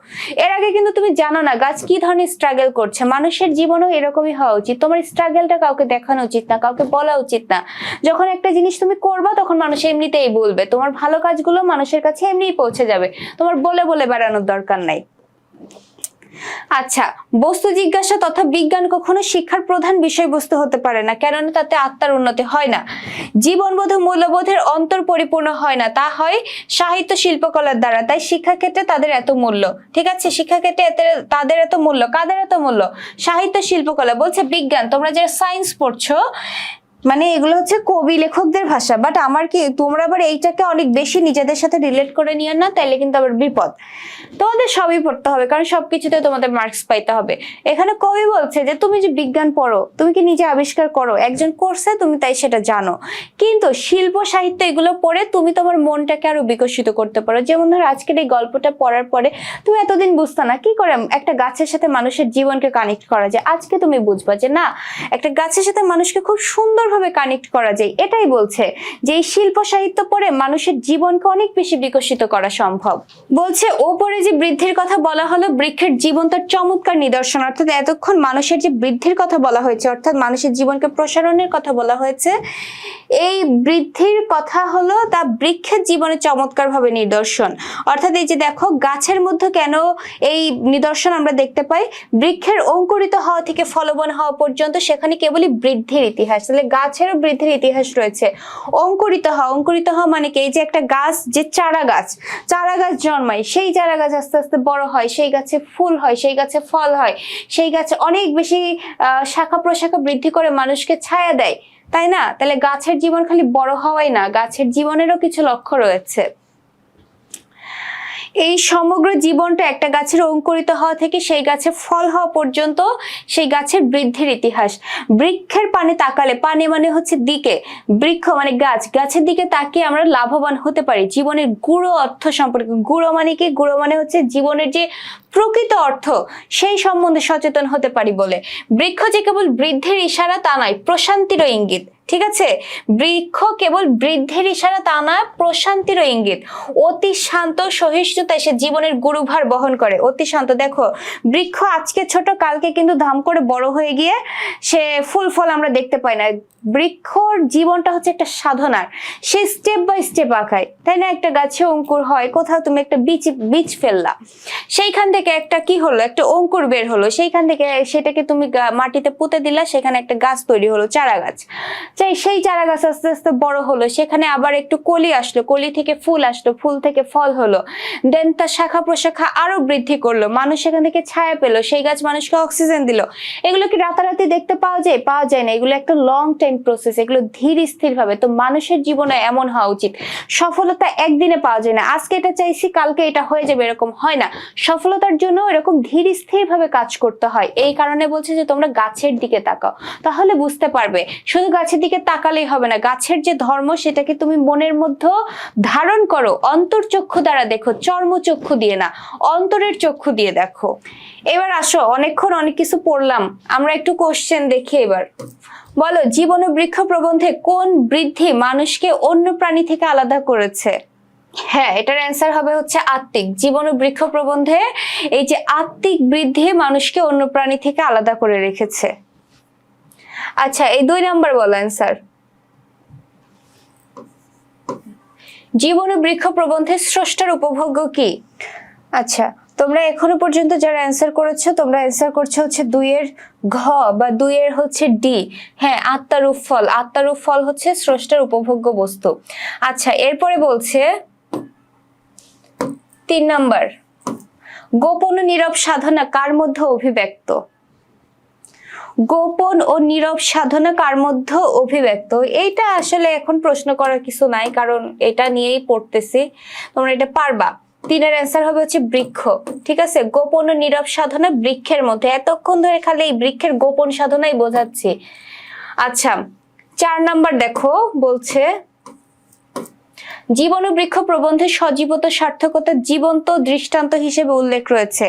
এর আগে কিন্তু তুমি জানো না গাছ কি ধরনের স্ট্রাগল করছে। মানুষের জীবনও এরকমই হওয়া উচিত। তোমার স্ট্রাগলটা কাউকে দেখানো উচিত না, কাউকে বলা উচিত না। যখন একটা জিনিস তুমি করবা, তখন মানুষ এমনিতেই বলবে। তোমার ভালো কাজগুলো মানুষের কাছে এমনিই পৌঁছে যাবে, তোমার বলে বলে বেড়ানোর দরকার নাই। আচ্ছা, বস্তু জিজ্ঞাসা তথা বিজ্ঞান কখনো শিক্ষার প্রধান বিষয়বস্তু হতে পারে না, কেননা তাতে আত্মার উন্নতি হয় না, জীবনবোধ মূল্যবোধের অন্তর পরিপূর্ণ হয় না, তা হয় সাহিত্য শিল্পকলার দ্বারা। তাই শিক্ষাক্ষেত্রে তাদের এত মূল্য। ঠিক আছে, শিক্ষাক্ষেত্রে তাদের এত মূল্য। কাদের এত মূল্য? সাহিত্য শিল্পকলা। বলছে বিজ্ঞান, তোমরা যারা সায়েন্স পড়ছো, মানে এগুলো হচ্ছে কবি লেখকদের ভাষা, বাট আমার কি, তোমরা আবার এইটাকে অনেক বেশি নিজেদের সাথে রিলেট করে নিও না, তাইলে কিন্তু আবার বিপদ। তোমাদের সবই পড়তে হবে, কারণ সবকিছুতে তোমাদের মার্কস পাইতে হবে। এখানে কবি বলছে যে তুমি যে বিজ্ঞান পড়ো, তুমি কি নিজে আবিষ্কার করো, একজন করছে, তুমি তাই সেটা জানো, কিন্তু শিল্প সাহিত্য এগুলো পড়ে তুমি তোমার মনটাকে আরো বিকশিত করতে পারো। যেমন ধরো আজকের এই গল্পটা পড়ার পরে তুমি এতদিন বুঝতা না কি করে একটা গাছের সাথে মানুষের জীবনকে কানেক্ট করা যায়, আজকে তুমি বুঝবা যে না, একটা গাছের সাথে মানুষকে খুব সুন্দর সুন্দরভাবে কানেক্ট করা যায়। এটাই বলছে যে এই শিল্প সাহিত্য পড়ে মানুষের জীবনকে অনেক বেশি বিকশিত করা সম্ভব। বলছে ওপরে যে বৃদ্ধির কথা বলা হলো, বৃক্ষের জীবন তার চমৎকার নিদর্শন। অর্থাৎ এতক্ষণ মানুষের যে বৃদ্ধির কথা বলা হয়েছে, অর্থাৎ মানুষের জীবনকে প্রসারণের কথা বলা হয়েছে, এই বৃদ্ধির কথা হলো তা বৃক্ষের জীবনে চমৎকার ভাবে নিদর্শন। অর্থাৎ এই যে দেখো গাছের মধ্যে কেন এই নিদর্শন আমরা দেখতে পাই, বৃক্ষের অঙ্কুরিত হওয়া থেকে ফলবান হওয়া পর্যন্ত সেখানে কেবলই বৃদ্ধির ইতিহাস। তাহলে গাছেরও বৃদ্ধির ইতিহাস রয়েছে। অঙ্কুরিত হওয়া মানে কি, এই যে একটা গাছ, যে চারা গাছ জন্মায়, সেই চারা গাছ আস্তে আস্তে বড় হয়, সেই গাছে ফুল হয়, সেই গাছে ফল হয়, সেই গাছে অনেক বেশি শাখা প্রশাখা বৃদ্ধি করে মানুষকে ছায়া দেয়, তাই না? তাহলে গাছের জীবন খালি বড় হওয়াই না, গাছের জীবনেরও কিছু লক্ষ্য রয়েছে। এই সমগ্র জীবনটা একটা গাছের অঙ্কুরিত হওয়া থেকে সেই গাছে ফল হওয়া পর্যন্ত সেই গাছের বৃদ্ধির ইতিহাস। বৃক্ষের পানে তাকালে, পানে মানে হচ্ছে দিকে, বৃক্ষ মানে গাছ, গাছের দিকে তাকিয়ে আমরা লাভবান হতে পারি জীবনের গূঢ় অর্থ সম্পর্কে। গূঢ় মানে কি? গূঢ় মানে হচ্ছে জীবনের যে প্রকৃত অর্থ সেই সম্বন্ধে সচেতন হতে পারি বলে। বৃক্ষ যে কেবল বৃদ্ধির ইশারা তা নয়, প্রশান্তিরও ইঙ্গিত। ঠিক আছে, বৃক্ষ কেবল বৃদ্ধির ইশারা তা না, প্রশান্তিরও ইঙ্গিত। অতি শান্ত সহিষ্ণুতায় সে জীবনের গুরুভার বহন করে। অতি শান্ত, দেখো বৃক্ষ আজকে ছোট, কালকে কিন্তু ধাম করে বড় হয়ে গিয়ে সে ফুল ফল আমরা দেখতে পাই না। বৃক্ষর জীবনটা হচ্ছে একটা সাধনার, সে স্টেপ বাই স্টেপ আঁকায়, তাই না? একটা গাছে অঙ্কুর হয়, কোথাও তুমি একটা বীজ ফেললা, সেইখান থেকে একটা কি হলো, একটা অঙ্কুর বের হলো, সেইখান থেকে সেটাকে তুমি মাটিতে পুঁতে দিলা, সেখানে একটা গাছ তৈরি হলো, চারা গাছ। সেই চারা গাছ আস্তে আস্তে বড় হলো, সেখানে আবার একটু কলি আসলো, কলি থেকে ফুল আসলো, ফুল থেকে ফল হলো, দেন তার শাখা প্রশাখা আরো বৃদ্ধি করলো, মানুষ সেখান থেকে ছায়া পেলো, সেই গাছ মানুষকে অক্সিজেন দিল। এগুলো কি রাতারাতি দেখতে পাওয়া যায়? পাওয়া যায় না, এগুলো একটা লং টাইম প্রসেস, এগুলো ধীর স্থির ভাবে। তো মানুষের জীবনে এমন হওয়া উচিত। সফলতা একদিনে পাওয়া যায় না, আজকে এটা চাইছি কালকে এটা হয়ে যাবে, এরকম হয় না। সফলতার জন্য এরকম ধীর স্থির ভাবে কাজ করতে হয়। এই কারণে বলছে যে তোমরা গাছের দিকে তাকাও, তাহলে বুঝতে পারবে। শুধু গাছের দিকে তাকালেই হবে না, গাছের যে ধর্ম সেটাকে তুমি মনের মধ্যে ধারণ করো, অন্তর্চক্ষু দ্বারা দেখো, চর্মচক্ষু দিয়ে না, অন্তরের চক্ষু দিয়ে দেখো। এবার আসো, অনেকক্ষণ অনেক কিছু পড়লাম, আমরা একটু কোশ্চেন দেখি এবার। বলো, জীবন ও বৃক্ষ প্রবন্ধে কোন বৃদ্ধি মানুষকে অন্য প্রাণী থেকে আলাদা করেছে? হ্যাঁ, এটার অ্যান্সার হবে হচ্ছে আত্মিক। জীবন ও বৃক্ষ প্রবন্ধে এই যে আত্মিক বৃদ্ধি মানুষকে অন্য প্রাণী থেকে আলাদা করে রেখেছে। আচ্ছা, এই 2 নাম্বার বলো অ্যান্সার। জীবন ও বৃক্ষ প্রবন্ধে স্রষ্টার উপভোগ্য কি? আচ্ছা, তোমরা এখনো পর্যন্ত যারা অ্যান্সার করেছো, তোমরা অ্যান্সার করছো হচ্ছে 2 এর ঘ বা 2 এর হচ্ছে ডি। হ্যাঁ, আত্মারূপ ফল, আত্মারূপ ফল হচ্ছে স্রষ্টার উপভোগ্য বস্তু। আচ্ছা, এরপরে বলছে 3 নাম্বার, গোপন ও নীরব সাধনা কার মধ্যে অভিব্যক্ত? গোপন ও নীরব সাধনা কার মধ্যে অভিব্যক্ত? এইটা আসলে এখন প্রশ্ন করার কিছু নাই, কারণ এটা নিয়েই পড়তেছি, তোমরা এটা পারবা। 3 এর অ্যান্সার হবে হচ্ছে বৃক্ষ। ঠিক আছে, গোপন ও নীরব সাধনা বৃক্ষের মধ্যে। এতক্ষণ ধরে খালি এই বৃক্ষের গোপন সাধনাই বোঝাচ্ছি। আচ্ছা, 4 নাম্বার দেখো, বলছে জীবন ও বৃক্ষ প্রবন্ধে সজীবতা সার্থকতা জীবন্ত দৃষ্টান্ত হিসেবে উল্লেখ রয়েছে।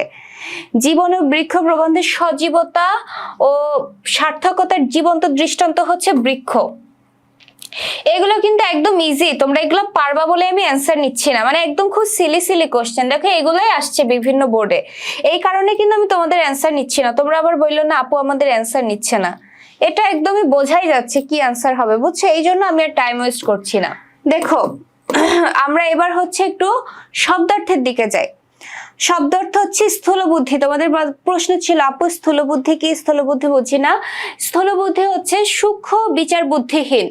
জীবন ও বৃক্ষ প্রবন্ধে সজীবতা ও সার্থকতার জীবন্ত দৃষ্টান্ত হচ্ছে বৃক্ষ। এগুলো কিন্তু একদম ইজি, তোমরা এগুলো পারবা বলে আমি অ্যান্সার নিচ্ছি না, মানে একদম খুব সিলি কোশ্চেন। দেখো, এগুলোই আসছে বিভিন্ন বোর্ডে, এই কারণে কিন্তু আমি তোমাদের অ্যান্সার নিচ্ছি না। তোমরা আবার বললো না আপু আমাদের অ্যান্সার নিচ্ছে না, এটা একদমই বোঝাই যাচ্ছে কি অ্যান্সার হবে, বুঝছো? এই জন্য আমি আর টাইম ওয়েস্ট করছি না। দেখো, আমরা এবার হচ্ছে একটু শব্দার্থের দিকে যাই। শব্দার্থ হচ্ছে স্থূল বুদ্ধি। তোমাদের প্রশ্ন ছিল আপু স্থূল বুদ্ধি কি? স্থূল বুদ্ধি বুঝি না। স্থূল বুদ্ধি হচ্ছে সূক্ষ্ম বিচার বুদ্ধিহীন,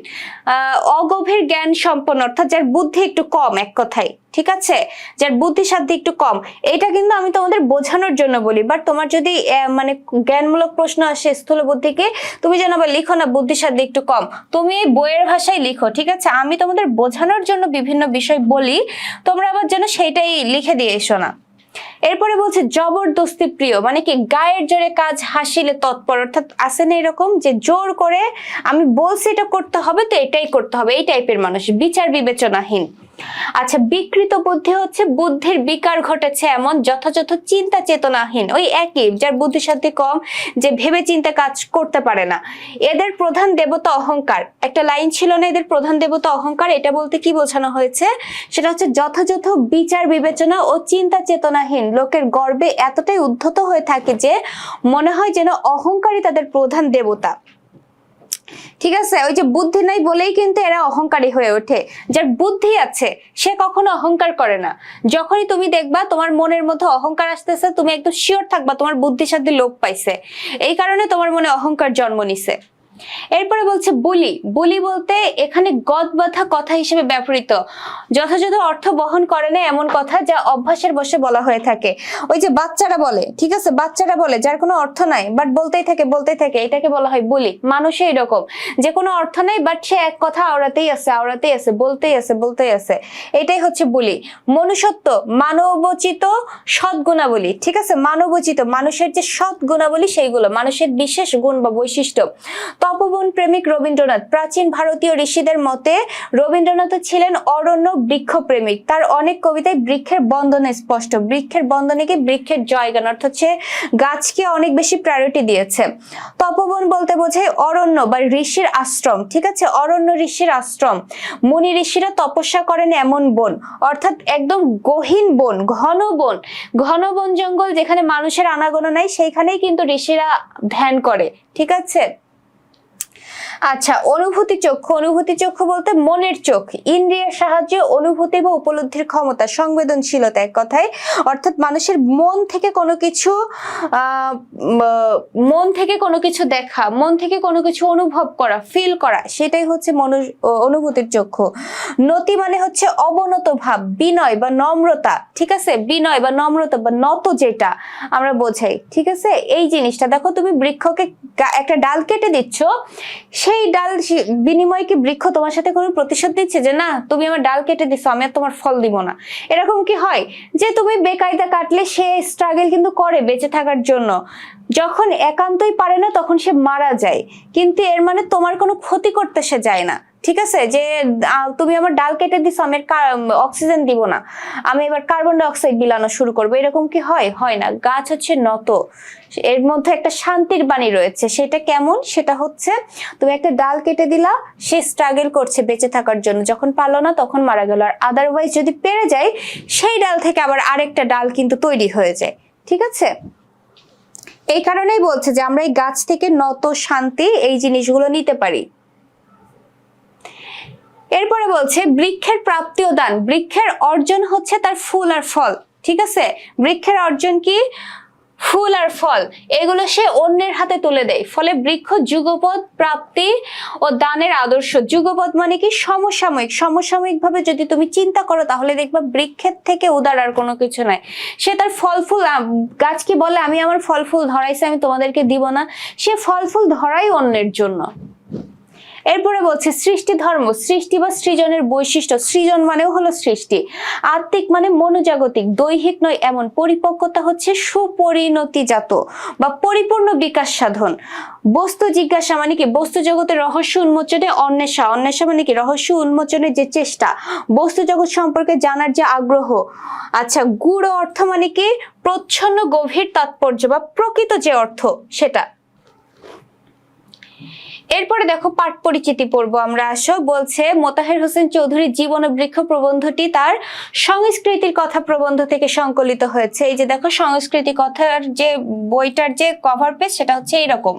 অগভীর জ্ঞান সম্পন্ন, অর্থাৎ যার বুদ্ধি একটু কম, এক কথায়। ঠিক আছে, যার বুদ্ধি সাধ্য একটু কম। এটা কিন্তু আমি তোমাদের বোঝানোর জন্য বলি, বাট তোমার যদি মানে জ্ঞানমূলক প্রশ্ন আসে স্থূল বুদ্ধিকে, তুমি যেন আবার লিখো না বুদ্ধি সাধ্য একটু কম, তুমি এই বইয়ের ভাষায় লিখো। ঠিক আছে, আমি তোমাদের বোঝানোর জন্য বিভিন্ন বিষয় বলি, তোমরা আবার যেন সেইটাই লিখে দিয়ে এসো না। এরপরে বলছে জবরদস্তি প্রিয়, মানে কি গায়ের জোরে কাজ হাসিলে তৎপর, অর্থাৎ আছে না এরকম যে জোর করে আমি বলছি এটা করতে হবে তো এটাই করতে হবে, এই টাইপের মানুষ, বিচার বিবেচনাহীন। আচ্ছা, বিকৃত বুদ্ধি হচ্ছে বুদ্ধির বিকার ঘটেছে এমন, যথাযথ চিন্তা চেতনাহীন, ওই একই, যার বুদ্ধিশক্তি কম, যে ভেবে চিন্তা কাজ করতে পারে না। এদের প্রধান দেবতা অহংকার, একটা লাইন ছিল না এদের প্রধান দেবতা অহংকার, এটা বলতে কি বোঝানো হয়েছে, সেটা হচ্ছে যথাযথ বিচার বিবেচনা ও চিন্তা চেতনাহীন লোকের গর্বে এতটাই উদ্ধত হয়ে থাকে যে মনে হয় যেন অহংকারই তাদের প্রধান দেবতা। ঠিক আছে, ওই যে বুদ্ধি নাই বলেই কিন্তু এরা অহংকারী হয়ে ওঠে। যার বুদ্ধি আছে সে কখনো অহংকার করে না। যখনই তুমি দেখবা তোমার মনের মধ্যে অহংকার আসতেছে, তুমি একদম শিওর থাকবা তোমার বুদ্ধির সাথে লোপ পাইছে, এই কারণে তোমার মনে অহংকার জন্ম নিছে। এরপরে বলছে বুলি, বুলি বলতে এখানে গদ বাঁধা কথা হিসেবে ব্যবহৃত, যথাযথ অর্থ বহন করে না এমন কথা যা অভ্যাসের বশে বলা হয়ে থাকে। ওই যে বাচ্চারা বলে, ঠিক আছে, বাচ্চারা বলে যার কোনো অর্থ নাই বাট বলতেই থাকে, এটাকে বলা হয় বুলি। মানুষে এরকম যে কোনো অর্থ নেই বাট সে এক কথা আওড়াতেই আছে, বলতেই আছে, এটাই হচ্ছে বুলি। মনুষ্যত্ব মানবোচিত সদ্গুণাবলী, ঠিক আছে, মানবোচিত মানুষের যে সৎ গুণাবলী সেইগুলো, মানুষের বিশেষ গুণ বা বৈশিষ্ট্য। তপবন প্রেমিক রবীন্দ্রনাথ, প্রাচীন ভারতীয় ঋষিদের মতে রবীন্দ্রনাথ ছিলেন অরণ্য বৃক্ষ প্রেমিক। তার অনেক কবিতায় বৃক্ষের বন্দনে স্পষ্ট, বৃক্ষের বন্দনে কি বৃক্ষের জয়গান, অর্থাৎ সে গাছকে অনেক বেশি প্রায়োরিটি দিয়েছে। তপবন বলতে বোঝায় অরণ্য বা ঋষির আশ্রম, ঠিক আছে, অরণ্য ঋষির আশ্রম। মুনি ঋষিরা তপস্যা করেন এমন বন, অর্থাৎ একদম গহীন বন, ঘন বন জঙ্গল, যেখানে মানুষের আনাগোনা নাই, সেইখানেই কিন্তু ঋষিরা ধ্যান করে, ঠিক আছে। আচ্ছা, অনুভূতি চক্ষু বলতে মনের চোখ, ইন্দ্রিয়ের সাহায্যে অনুভূতি বা উপলব্ধির ক্ষমতা, সংবেদনশীলতা, এক কথায় অর্থাৎ মানুষের মন থেকে কোনো কিছু দেখা, মন থেকে কোনো কিছু অনুভব করা, ফিল করা, সেটাই হচ্ছে অনুভূতির চক্ষু। নতি মানে হচ্ছে অবনত ভাব, বিনয় বা নম্রতা, ঠিক আছে, বিনয় বা নম্রতা বা নত যেটা আমরা বোঝাই, ঠিক আছে, এই জিনিসটা। দেখো তুমি বৃক্ষকে একটা ডাল কেটে দিচ্ছ, সেই ডাল বিনিময়ে কি বৃক্ষ তোমার সাথে কোনো প্রতিশোধ দিচ্ছে যে না তুমি আমার ডাল কেটে দিছো আমি আর তোমার ফল দিব না? এরকম কি হয় যে তুমি বেকায়দা কাটলে সে স্ট্রাগল কিন্তু করে বেঁচে থাকার জন্য, যখন একান্তই পারে না তখন সে মারা যায়, কিন্তু এর মানে তোমার কোনো ক্ষতি করতে সে যায় না, ঠিক আছে, যে তুমি আমার ডাল কেটে দিছো আমি অক্সিজেন দিব না, আমি এবার কার্বন ডাই অক্সাইড বিলানো শুরু করবো, এরকম কি হয়? হয় না। গাছ হচ্ছে নত, এর মধ্যে একটা শান্তির বাণী রয়েছে। সেটা কেমন? সেটা হচ্ছে তুমি একটা ডাল কেটে দিলা, সে স্ট্রাগল করছে বেঁচে থাকার জন্য, যখন পারলো না তখন মারা গেল, আর আদারওয়াইজ যদি পেরে যায় সেই ডাল থেকে আবার আরেকটা ডাল কিন্তু তৈরি হয়ে যায়, ঠিক আছে। এই কারণেই বলছে যে আমরা এই গাছ থেকে নত, শান্তি, এই জিনিসগুলো নিতে পারি। এরপরে বলছে বৃক্ষের প্রাপ্তি ও দান, বৃক্ষের অর্জন হচ্ছে তার ফুল আর ফল, ঠিক আছে, বৃক্ষের অর্জন কি? ফুল আর ফল, এগুলো সে অন্যের হাতে তুলে দেয়, ফলে বৃক্ষ যুগপৎ প্রাপ্তি ও দানের আদর্শ। যুগপৎ মানে কি? সমসাময়িক ভাবে যদি তুমি চিন্তা করো তাহলে দেখবা বৃক্ষের থেকে উদার আর কোনো কিছু নাই। সে তার ফল ফুল, গাছ কি বলে আমি আমার ফল ফুল ধরাইছি আমি তোমাদেরকে দিব না, সে ফল ফুল ধরাই অন্যের জন্য। এরপরে বলছে সৃষ্টি ধর্ম, সৃষ্টি বা সৃজনের বৈশিষ্ট্য, সৃজন মানেও হলো সৃষ্টি, আত্মিক মানে মনোজাগতিক, দৈহিক নয় এমন, পরিপক্কতা হচ্ছে সুপরিণতিজাত বা পরিপূর্ণ বিকাশ সাধন। বস্তু জিজ্ঞাসা মানে কি? বস্তু জগতের রহস্য উন্মোচনে অন্বেষা, মানে কি? রহস্য উন্মোচনের যে চেষ্টা, বস্তু জগৎ সম্পর্কে জানার যে আগ্রহ। আচ্ছা, গূঢ় অর্থ মানে কি? প্রচ্ছন্ন গভীর তাৎপর্য বা প্রকৃত যে অর্থ সেটা। এরপরে দেখো পাঠ পরিচিতি পড়বো আমরা, আসো। বলছে মোতাহের হোসেন চৌধুরীর জীবন ও বৃক্ষ প্রবন্ধটি তার সংস্কৃতির কথা প্রবন্ধ থেকে সংকলিত হয়েছে। এই যে দেখো সংস্কৃতি কথার যে বইটার যে কভার পেজ সেটা হচ্ছে এইরকম,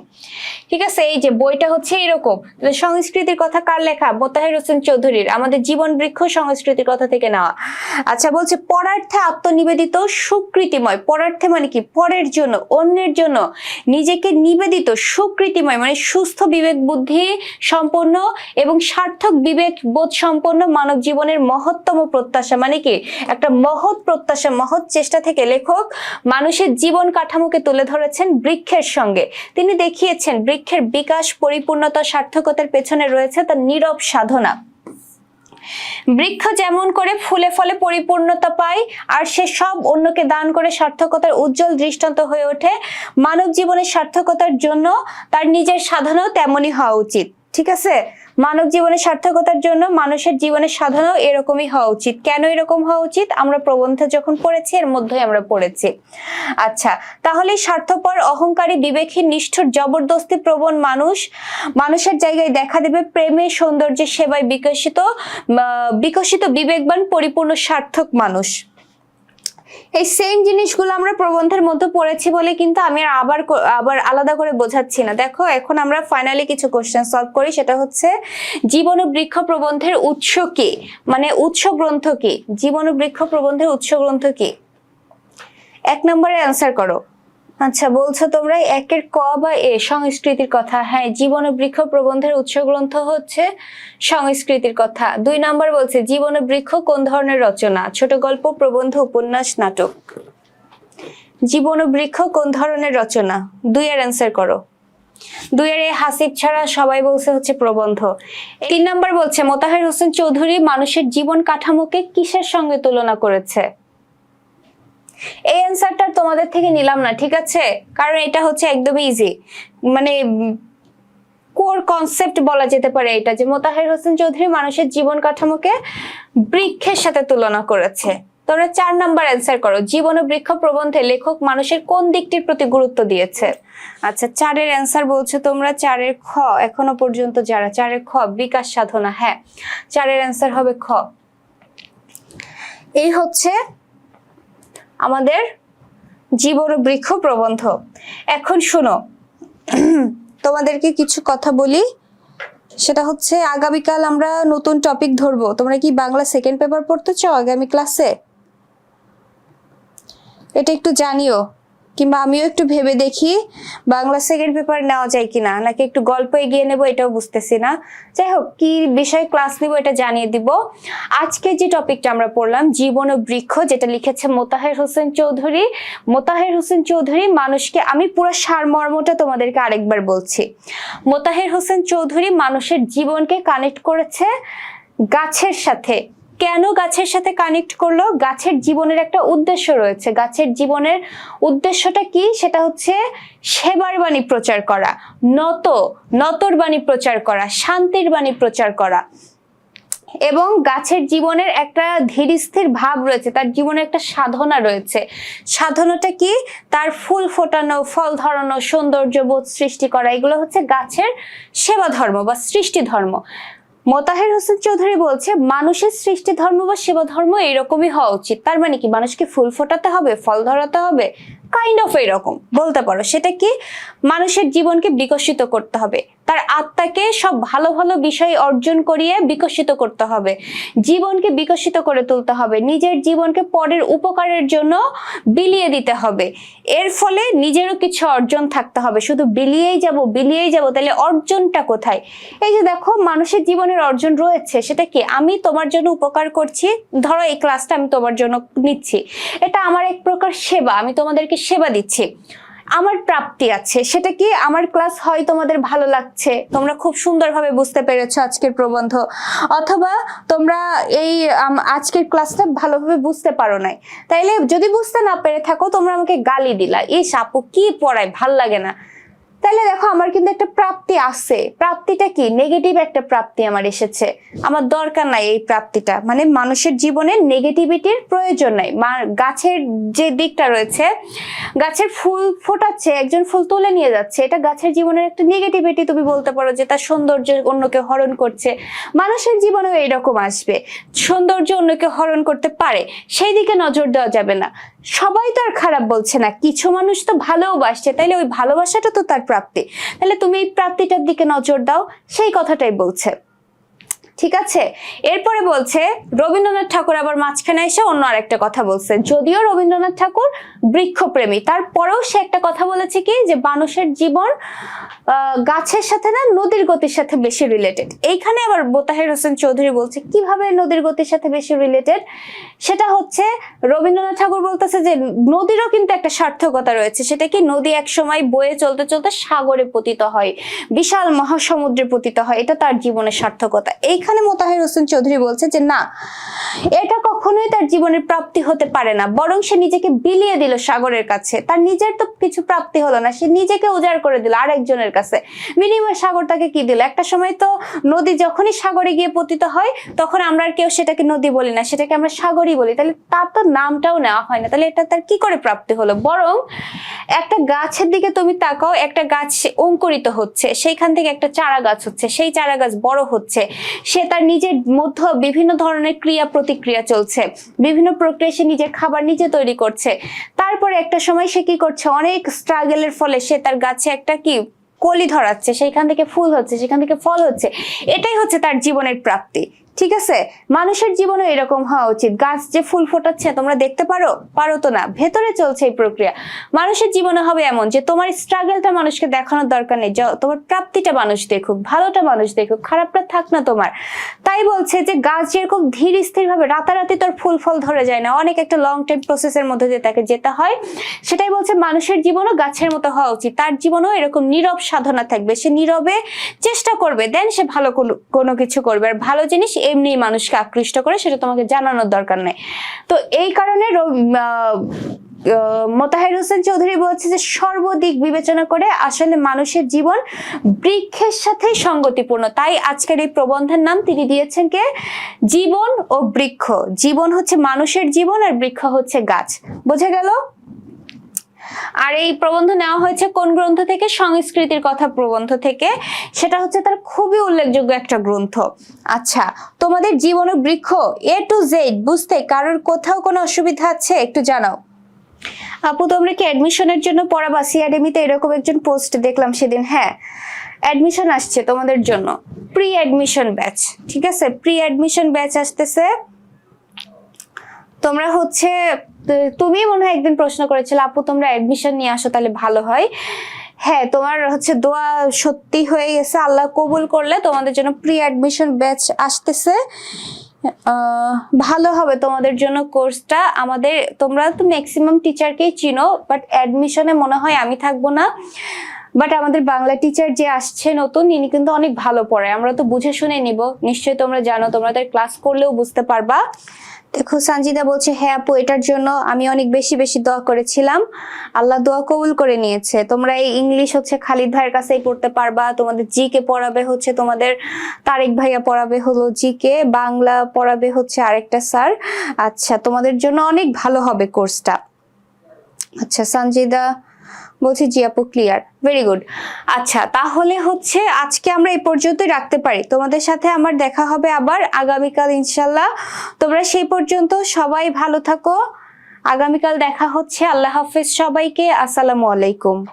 ঠিক আছে, এই যে বইটা হচ্ছে এইরকম। সংস্কৃতির কথা কার লেখা? মোতাহের হোসেন চৌধুরীর, আমাদের জীবন বৃক্ষ সংস্কৃতির কথা থেকে নেওয়া। আচ্ছা, বলছে পরার্থে আত্মনিবেদিত সুকৃতিময়, পরার্থে মানে কি? পরের জন্য, অন্যের জন্য নিজেকে নিবেদিত, সুকৃতিময় মানে সুস্থ বিবেক বুদ্ধি সম্পন্ন এবং সার্থক বিবেক বোধ সম্পন্ন মানব জীবনের মহত্তম প্রত্যাশা, মানে কি? একটা মহৎ প্রত্যাশা, মহৎ চেষ্টা থেকে লেখক মানুষের জীবন কাঠামোকে তুলে ধরেছেন বৃক্ষের সঙ্গে। তিনি দেখিয়েছেন বৃক্ষের বিকাশ, পরিপূর্ণতা, সার্থকতার পেছনে রয়েছে তার নীরব সাধনা। বৃক্ষ যেমন করে ফুলে ফলে পরিপূর্ণতা পায় আর সে সব অন্যকে দান করে সার্থকতার উজ্জ্বল দৃষ্টান্ত হয়ে ওঠে, মানব জীবনের সার্থকতার জন্য তার নিজের সাধনাও তেমনই হওয়া উচিত। ঠিক আছে, মানব জীবনের সার্থকতার জন্য মানুষের জীবনের সাধনাও এরকমই হওয়া উচিত। কেন এরকম হওয়া উচিত আমরা প্রবন্ধে যখন পড়েছি এর মধ্যেই আমরা পড়েছি। আচ্ছা, তাহলে স্বার্থপর, অহংকারী, বিবেকহীন, নিষ্ঠুর, জবরদস্তি প্রবণ মানুষের জায়গায় দেখা দেবে প্রেমে, সৌন্দর্যের সেবায় বিকশিত বিবেকবান পরিপূর্ণ সার্থক মানুষ। এই সেম জিনিসগুলো আমরা প্রবন্ধের মধ্যে পড়েছি বলে কিন্তু আমি আবার আলাদা করে বোঝাচ্ছি না। দেখো, এখন আমরা ফাইনালি কিছু কোশ্চেন সলভ করি। সেটা হচ্ছে জীবন ও বৃক্ষ প্রবন্ধের উৎস কি, মানে উৎস গ্রন্থ কি? জীবন ও বৃক্ষ প্রবন্ধের উৎস গ্রন্থ কি? 1 নম্বরে অ্যান্সার করো। আচ্ছা, বলছো তোমরা 1-এর ক বা এ, সংস্কৃতির কথা। হ্যাঁ, জীবন ও বৃক্ষ প্রবন্ধের উৎস গ্রন্থ হচ্ছে সংস্কৃতির কথা। 2 নম্বর বলছে জীবন ও বৃক্ষ কোন ধরনের রচনা? ছোট গল্প, প্রবন্ধ, উপন্যাস, নাটক। জীবন ও বৃক্ষ কোন ধরনের রচনা? 2-এর অ্যান্সার করো। 2-এর হাসিব ছাড়া সবাই বলছে হচ্ছে প্রবন্ধ। 3 নম্বর বলছে মোতাহের হোসেন চৌধুরী মানুষের জীবন কাঠামোকে কিসের সঙ্গে তুলনা করেছে? এই অ্যান্সারটা তোমাদের থেকে নিলাম না, ঠিক আছে, কারণ এটা হচ্ছে একদমই ইজি, মানে কোর কনসেপ্ট বলা যেতে পারে এটা, যে মোতাহের হোসেন চৌধুরী মানুষের জীবন কাঠামোকে বৃক্ষের সাথে তুলনা করেছে। তোমরা 4 নাম্বার অ্যান্সার করো। জীবন ও বৃক্ষ প্রবন্ধে লেখক মানুষের কোন দিকটির প্রতি গুরুত্ব দিয়েছে? আচ্ছা, 4-এর অ্যান্সার বলছো তোমরা। 4-এর খ, এখনো পর্যন্ত যারা 4-এর খ বিকাশ সাধনা। হ্যাঁ, 4-এর অ্যান্সার হবে খ। এই হচ্ছে আমাদের জীবন ও বৃক্ষ প্রবন্ধ। এখন শুনো, তোমাদেরকে কিছু কথা বলি। সেটা হচ্ছে আগামীকাল আমরা নতুন টপিক ধরবো। তোমরা কি বাংলা সেকেন্ড পেপার পড়তে চাও আগামী ক্লাসে? এটা একটু জানিও, কিংবা আমিও একটু ভেবে দেখি বাংলা সেকেন্ড পেপার নেওয়া যায় কিনা, নাকি একটু গল্প এগিয়ে নেবো এটাও বুঝতেছি না। যাই হোক, কি বিষয়ে ক্লাস নিব এটা জানিয়ে দিব। আজকে যে টপিকটা আমরা পড়লাম জীবন ও বৃক্ষ, যেটা লিখেছে মোতাহের হোসেন চৌধুরী। মোতাহের হোসেন চৌধুরী মানুষকে, আমি পুরো সারমর্মটা তোমাদেরকে আরেকবার বলছি। মোতাহের হোসেন চৌধুরী মানুষের জীবনকে কানেক্ট করেছে গাছের সাথে। কেন গাছের সাথে কানেক্ট করলো? গাছের জীবনের একটা উদ্দেশ্য রয়েছে। গাছের জীবনের উদ্দেশ্যটা কি? সেটা হচ্ছে সেবার বাণী প্রচার করা, নতর বাণী প্রচার করা, শান্তির বাণী প্রচার করা। এবং গাছের জীবনের একটা ধীর স্থির ভাব রয়েছে, তার জীবনে একটা সাধনা রয়েছে। সাধনাটা কি? তার ফুল ফোটানো, ফল ধরানো, সৌন্দর্য বোধ সৃষ্টি করা। এগুলো হচ্ছে গাছের সেবা ধর্ম বা সৃষ্টি ধর্ম। মোতাহের হোসেন চৌধুরী বলছে মানুষের সৃষ্টি ধর্ম বা সেবা ধর্ম এরকমই হওয়া উচিত। তার মানে কি মানুষকে ফুল ফোটাতে হবে, ফল ধরাতে হবে, কাইন্ড অফ এরকম বলতে পারো। সেটা কি? মানুষের জীবনকে বিকশিত করতে হবে, তার আত্মাকে সব ভালো ভালো বিষয় অর্জন করিয়ে বিকশিত করতে হবে, জীবনকে বিকশিত করে তুলতে হবে, নিজের জীবনকে পরের উপকারের জন্য বিলিয়ে দিতে হবে। এর ফলে নিজেরও কিছু অর্জন থাকতে হবে। শুধু বিলিয়েই যাব তাহলে অর্জনটা কোথায়? এই যে দেখো, মানুষের জীবনের অর্জন রয়েছে। সেটা কি? আমি তোমার জন্য উপকার করছি, ধরো এই ক্লাসটা আমি তোমার জন্য নিচ্ছি, এটা আমার এক প্রকার সেবা, আমি তোমাদেরকে সেবা দিচ্ছি, আমার প্রাপ্তি আছে। সেটা কি? আমার ক্লাস হয় তোমাদের ভালো লাগছে, তোমরা খুব সুন্দরভাবে বুঝতে পেরেছো আজকের প্রবন্ধ, অথবা তোমরা এই আজকের ক্লাসটা ভালোভাবে বুঝতে পারো নাই। তাইলে যদি বুঝতে না পেরে থাকো, তোমরা আমাকে গালি দিলা, ইস আপু কি পড়ায় ভাল লাগে না, তাহলে দেখো আমার কিন্তু একটা প্রাপ্তি আছে। প্রাপ্তিটা কি? নেগেটিভ একটা প্রাপ্তি আমার এসেছে, আমার দরকার নাই এই প্রাপ্তিটা। মানে মানুষের জীবনে নেগেটিভিটির প্রয়োজন নাই। গাছের যে দিকটা রয়েছে, গাছের ফুল ফোটাচ্ছে, একজন ফুল তুলে নিয়ে যাচ্ছে, এটা গাছের জীবনের একটা নেগেটিভিটি তুমি বলতে পারো, যে তার সৌন্দর্য অন্যকে হরণ করছে। মানুষের জীবনেও এইরকম আসবে, সৌন্দর্য অন্যকে হরণ করতে পারে, সেই দিকে নজর দেওয়া যাবে না। সবাই তো আর খারাপ বলছে না, কিছু মানুষ তো ভালোবাসছে, তাইলে ওই ভালোবাসাটা তো তার প্রাপ্তি, তাহলে তুমি এই প্রাপ্তিটার দিকে নজর দাও, সেই কথাটাই বলছে। ঠিক আছে, এরপরে বলছে রবীন্দ্রনাথ ঠাকুর আবার মাঝখানে এসে অন্য আরেকটা কথা বলছে। যদিও রবীন্দ্রনাথ ঠাকুর বৃক্ষপ্রেমী, তারপরেও সে একটা কথা বলেছে কি, যে মানুষের জীবন গাছের সাথে না নদীর গতির সাথে বেশি রিলেটেড। এইখানে আবার মোতাহের হোসেন চৌধুরী বলছে কিভাবে নদীর গতির সাথে বেশি রিলেটেড। সেটা হচ্ছে রবীন্দ্রনাথ ঠাকুর বলতেছে যে নদীরও কিন্তু একটা সার্থকতা রয়েছে। সেটা কি? নদী এক সময় বয়ে চলতে চলতে সাগরে পতিত হয়, বিশাল মহাসমুদ্রে পতিত হয়, এটা তার জীবনের সার্থকতা। এই এইখানে মোতাহের হোসেন চৌধুরী বলছে যে না, এটা কখনোই তার জীবনের প্রাপ্তি হতে পারে না, বরং সে নিজেকে বিলিয়ে দিল সাগরের কাছে। তার নিজের তো কিছু প্রাপ্তি হলো না, সে নিজেকে উজাড় করে দিল আরেকজনের কাছে। বিনিময়ে সাগর তাকে কি দিল? একটা সময় তো নদী যখনই সাগরে গিয়ে পতিত হয় তখন আমরা আর কেউ সেটাকে নদী বলি না, সেটাকে আমরা সাগরই বলি। তাহলে তার তো নামটাও নেওয়া হয় না, তাহলে এটা তার কি করে প্রাপ্তি হলো? বরং একটা গাছের দিকে তুমি তাকাও, একটা গাছ অঙ্কুরিত হচ্ছে, সেইখান থেকে একটা চারা গাছ হচ্ছে, সেই চারা গাছ বড় হচ্ছে, সে তার নিজের মধ্যে বিভিন্ন ধরনের ক্রিয়া প্রতিক্রিয়া চলছে, বিভিন্ন প্রক্রিয়া, সে নিজের খাবার নিজে তৈরি করছে। তারপরে একটা সময় সে কি করছে, অনেক স্ট্রাগলের ফলে সে তার গাছে একটা কি কলি ধরাচ্ছে, সেইখান থেকে ফুল হচ্ছে, সেখান থেকে ফল হচ্ছে। এটাই হচ্ছে তার জীবনের প্রাপ্তি। ঠিক আছে, মানুষের জীবনে এরকম হওয়া উচিত। গাছ যে ফুল ফোটাচ্ছে তোমরা দেখতে পারো তো না, ভেতরে চলছে এই প্রক্রিয়া। মানুষের জীবনে হবে এমন যে তোমার স্ট্রাগলটা মানুষকে দেখানোর দরকার নেই, তোমার প্রাপ্তিটা মানুষ দেখুক, ভালোটা মানুষ দেখুক, খারাপটা থাক না তোমার। তাই বলছে যে গাছ যেরকম ধীর স্থির ভাবে রাতারাতি তোর ফুল ফল ধরে যায় না, অনেক একটা লং টাইম প্রসেসের মধ্যে দিয়ে তাকে যেতে হয়। সেটাই বলছে মানুষের জীবনও গাছের মতো হওয়া উচিত। তার জীবনও এরকম নীরব সাধনা থাকবে, সে নীরবে চেষ্টা করবে, দেন সে ভালো কোনো কিছু করবে। আর ভালো জিনিস এমনি মানুষকে আকৃষ্ট করে, সেটা তোমাকে জানানোর দরকার নেই। তো এই কারণে মোতাহের হোসেন চৌধুরী বলছে যে সর্বদিক বিবেচনা করে আসলে মানুষের জীবন বৃক্ষের সাথে সঙ্গতিপূর্ণ। তাই আজকের এই প্রবন্ধের নাম তিনি দিয়েছেন কে? জীবন ও বৃক্ষ। জীবন হচ্ছে মানুষের জীবন, আর বৃক্ষ হচ্ছে গাছ। বোঝা গেল? আর এই প্রবন্ধ নেওয়া হয়েছে কোন গ্রন্থ থেকে? সংস্কৃতির কথা প্রবন্ধ থেকে। সেটা হচ্ছে তার খুবই উল্লেখযোগ্য একটা গ্রন্থ। আচ্ছা, তোমাদের জীবন ও বৃক্ষ A to Z বুঝতে কারোর কোথাও কোনো অসুবিধা আছে? একটু জানাও। আপু তোমরা কি অ্যাডমিশনের জন্য পড়াবা? সিএডএমিতে এরকম একজন পোস্ট দেখলাম সেদিন। হ্যাঁ, অ্যাডমিশন আসছে তোমাদের জন্য, প্রি অ্যাডমিশন ব্যাচ। ঠিক আছে, প্রি অ্যাডমিশন ব্যাচ আসতেছে। তোমরা হচ্ছে, তুমি মনে হয় একদিন প্রশ্ন করেছিলে আপু তোমরা অ্যাডমিশন নিয়ে আসো তাহলে ভালো হয়। হ্যাঁ, তোমার হচ্ছে দোয়া সত্যি হয়ে গেছে, আল্লাহ কবুল করলে তোমাদের জন্য প্রি অ্যাডমিশন ব্যাচ আসতেছে। ভালো হবে তোমাদের জন্য কোর্সটা। আমাদের তোমরা তো ম্যাক্সিমাম টিচারকেই চিনো, বাট অ্যাডমিশনে মনে হয় আমি থাকবো না। বাট আমাদের বাংলা টিচার যে আসছে নতুন, ইনি কিন্তু অনেক ভালো পড়ায়, আমরা তো বুঝে শুনে নিব। নিশ্চয়ই তোমরা জানো, তোমরা তার ক্লাস করলেও বুঝতে পারবা। দেখো সঞ্জিদা বলছে হ্যাঁ আপু এটার জন্য আমি অনেক বেশি বেশি দোয়া করেছিলাম, আল্লাহ দোয়া কবুল করে নিয়েছে। তোমরা এই ইংলিশ হচ্ছে খালিদ ভাইয়ের কাছেই পড়তে পারবা, তোমাদের জিকে পড়াবে হচ্ছে তোমাদের তারেক ভাইয়া পড়াবে হলো জিকে, বাংলা পড়াবে হচ্ছে আরেকটা স্যার। আচ্ছা, তোমাদের জন্য অনেক ভালো হবে কোর্সটা। আচ্ছা, সঞ্জিদা বলছি জি আপু ক্লিয়ার, ভেরি গুড। আচ্ছা, তাহলে হচ্ছে আজকে আমরা এই পর্যন্তই রাখতে পারি। তোমাদের সাথে আমার দেখা হবে আবার আগামীকাল ইনশাল্লাহ। তোমরা সেই পর্যন্ত সবাই ভালো থাকো, আগামীকাল দেখা হচ্ছে। আল্লাহ হাফেজ সবাইকে, আসসালামু আলাইকুম।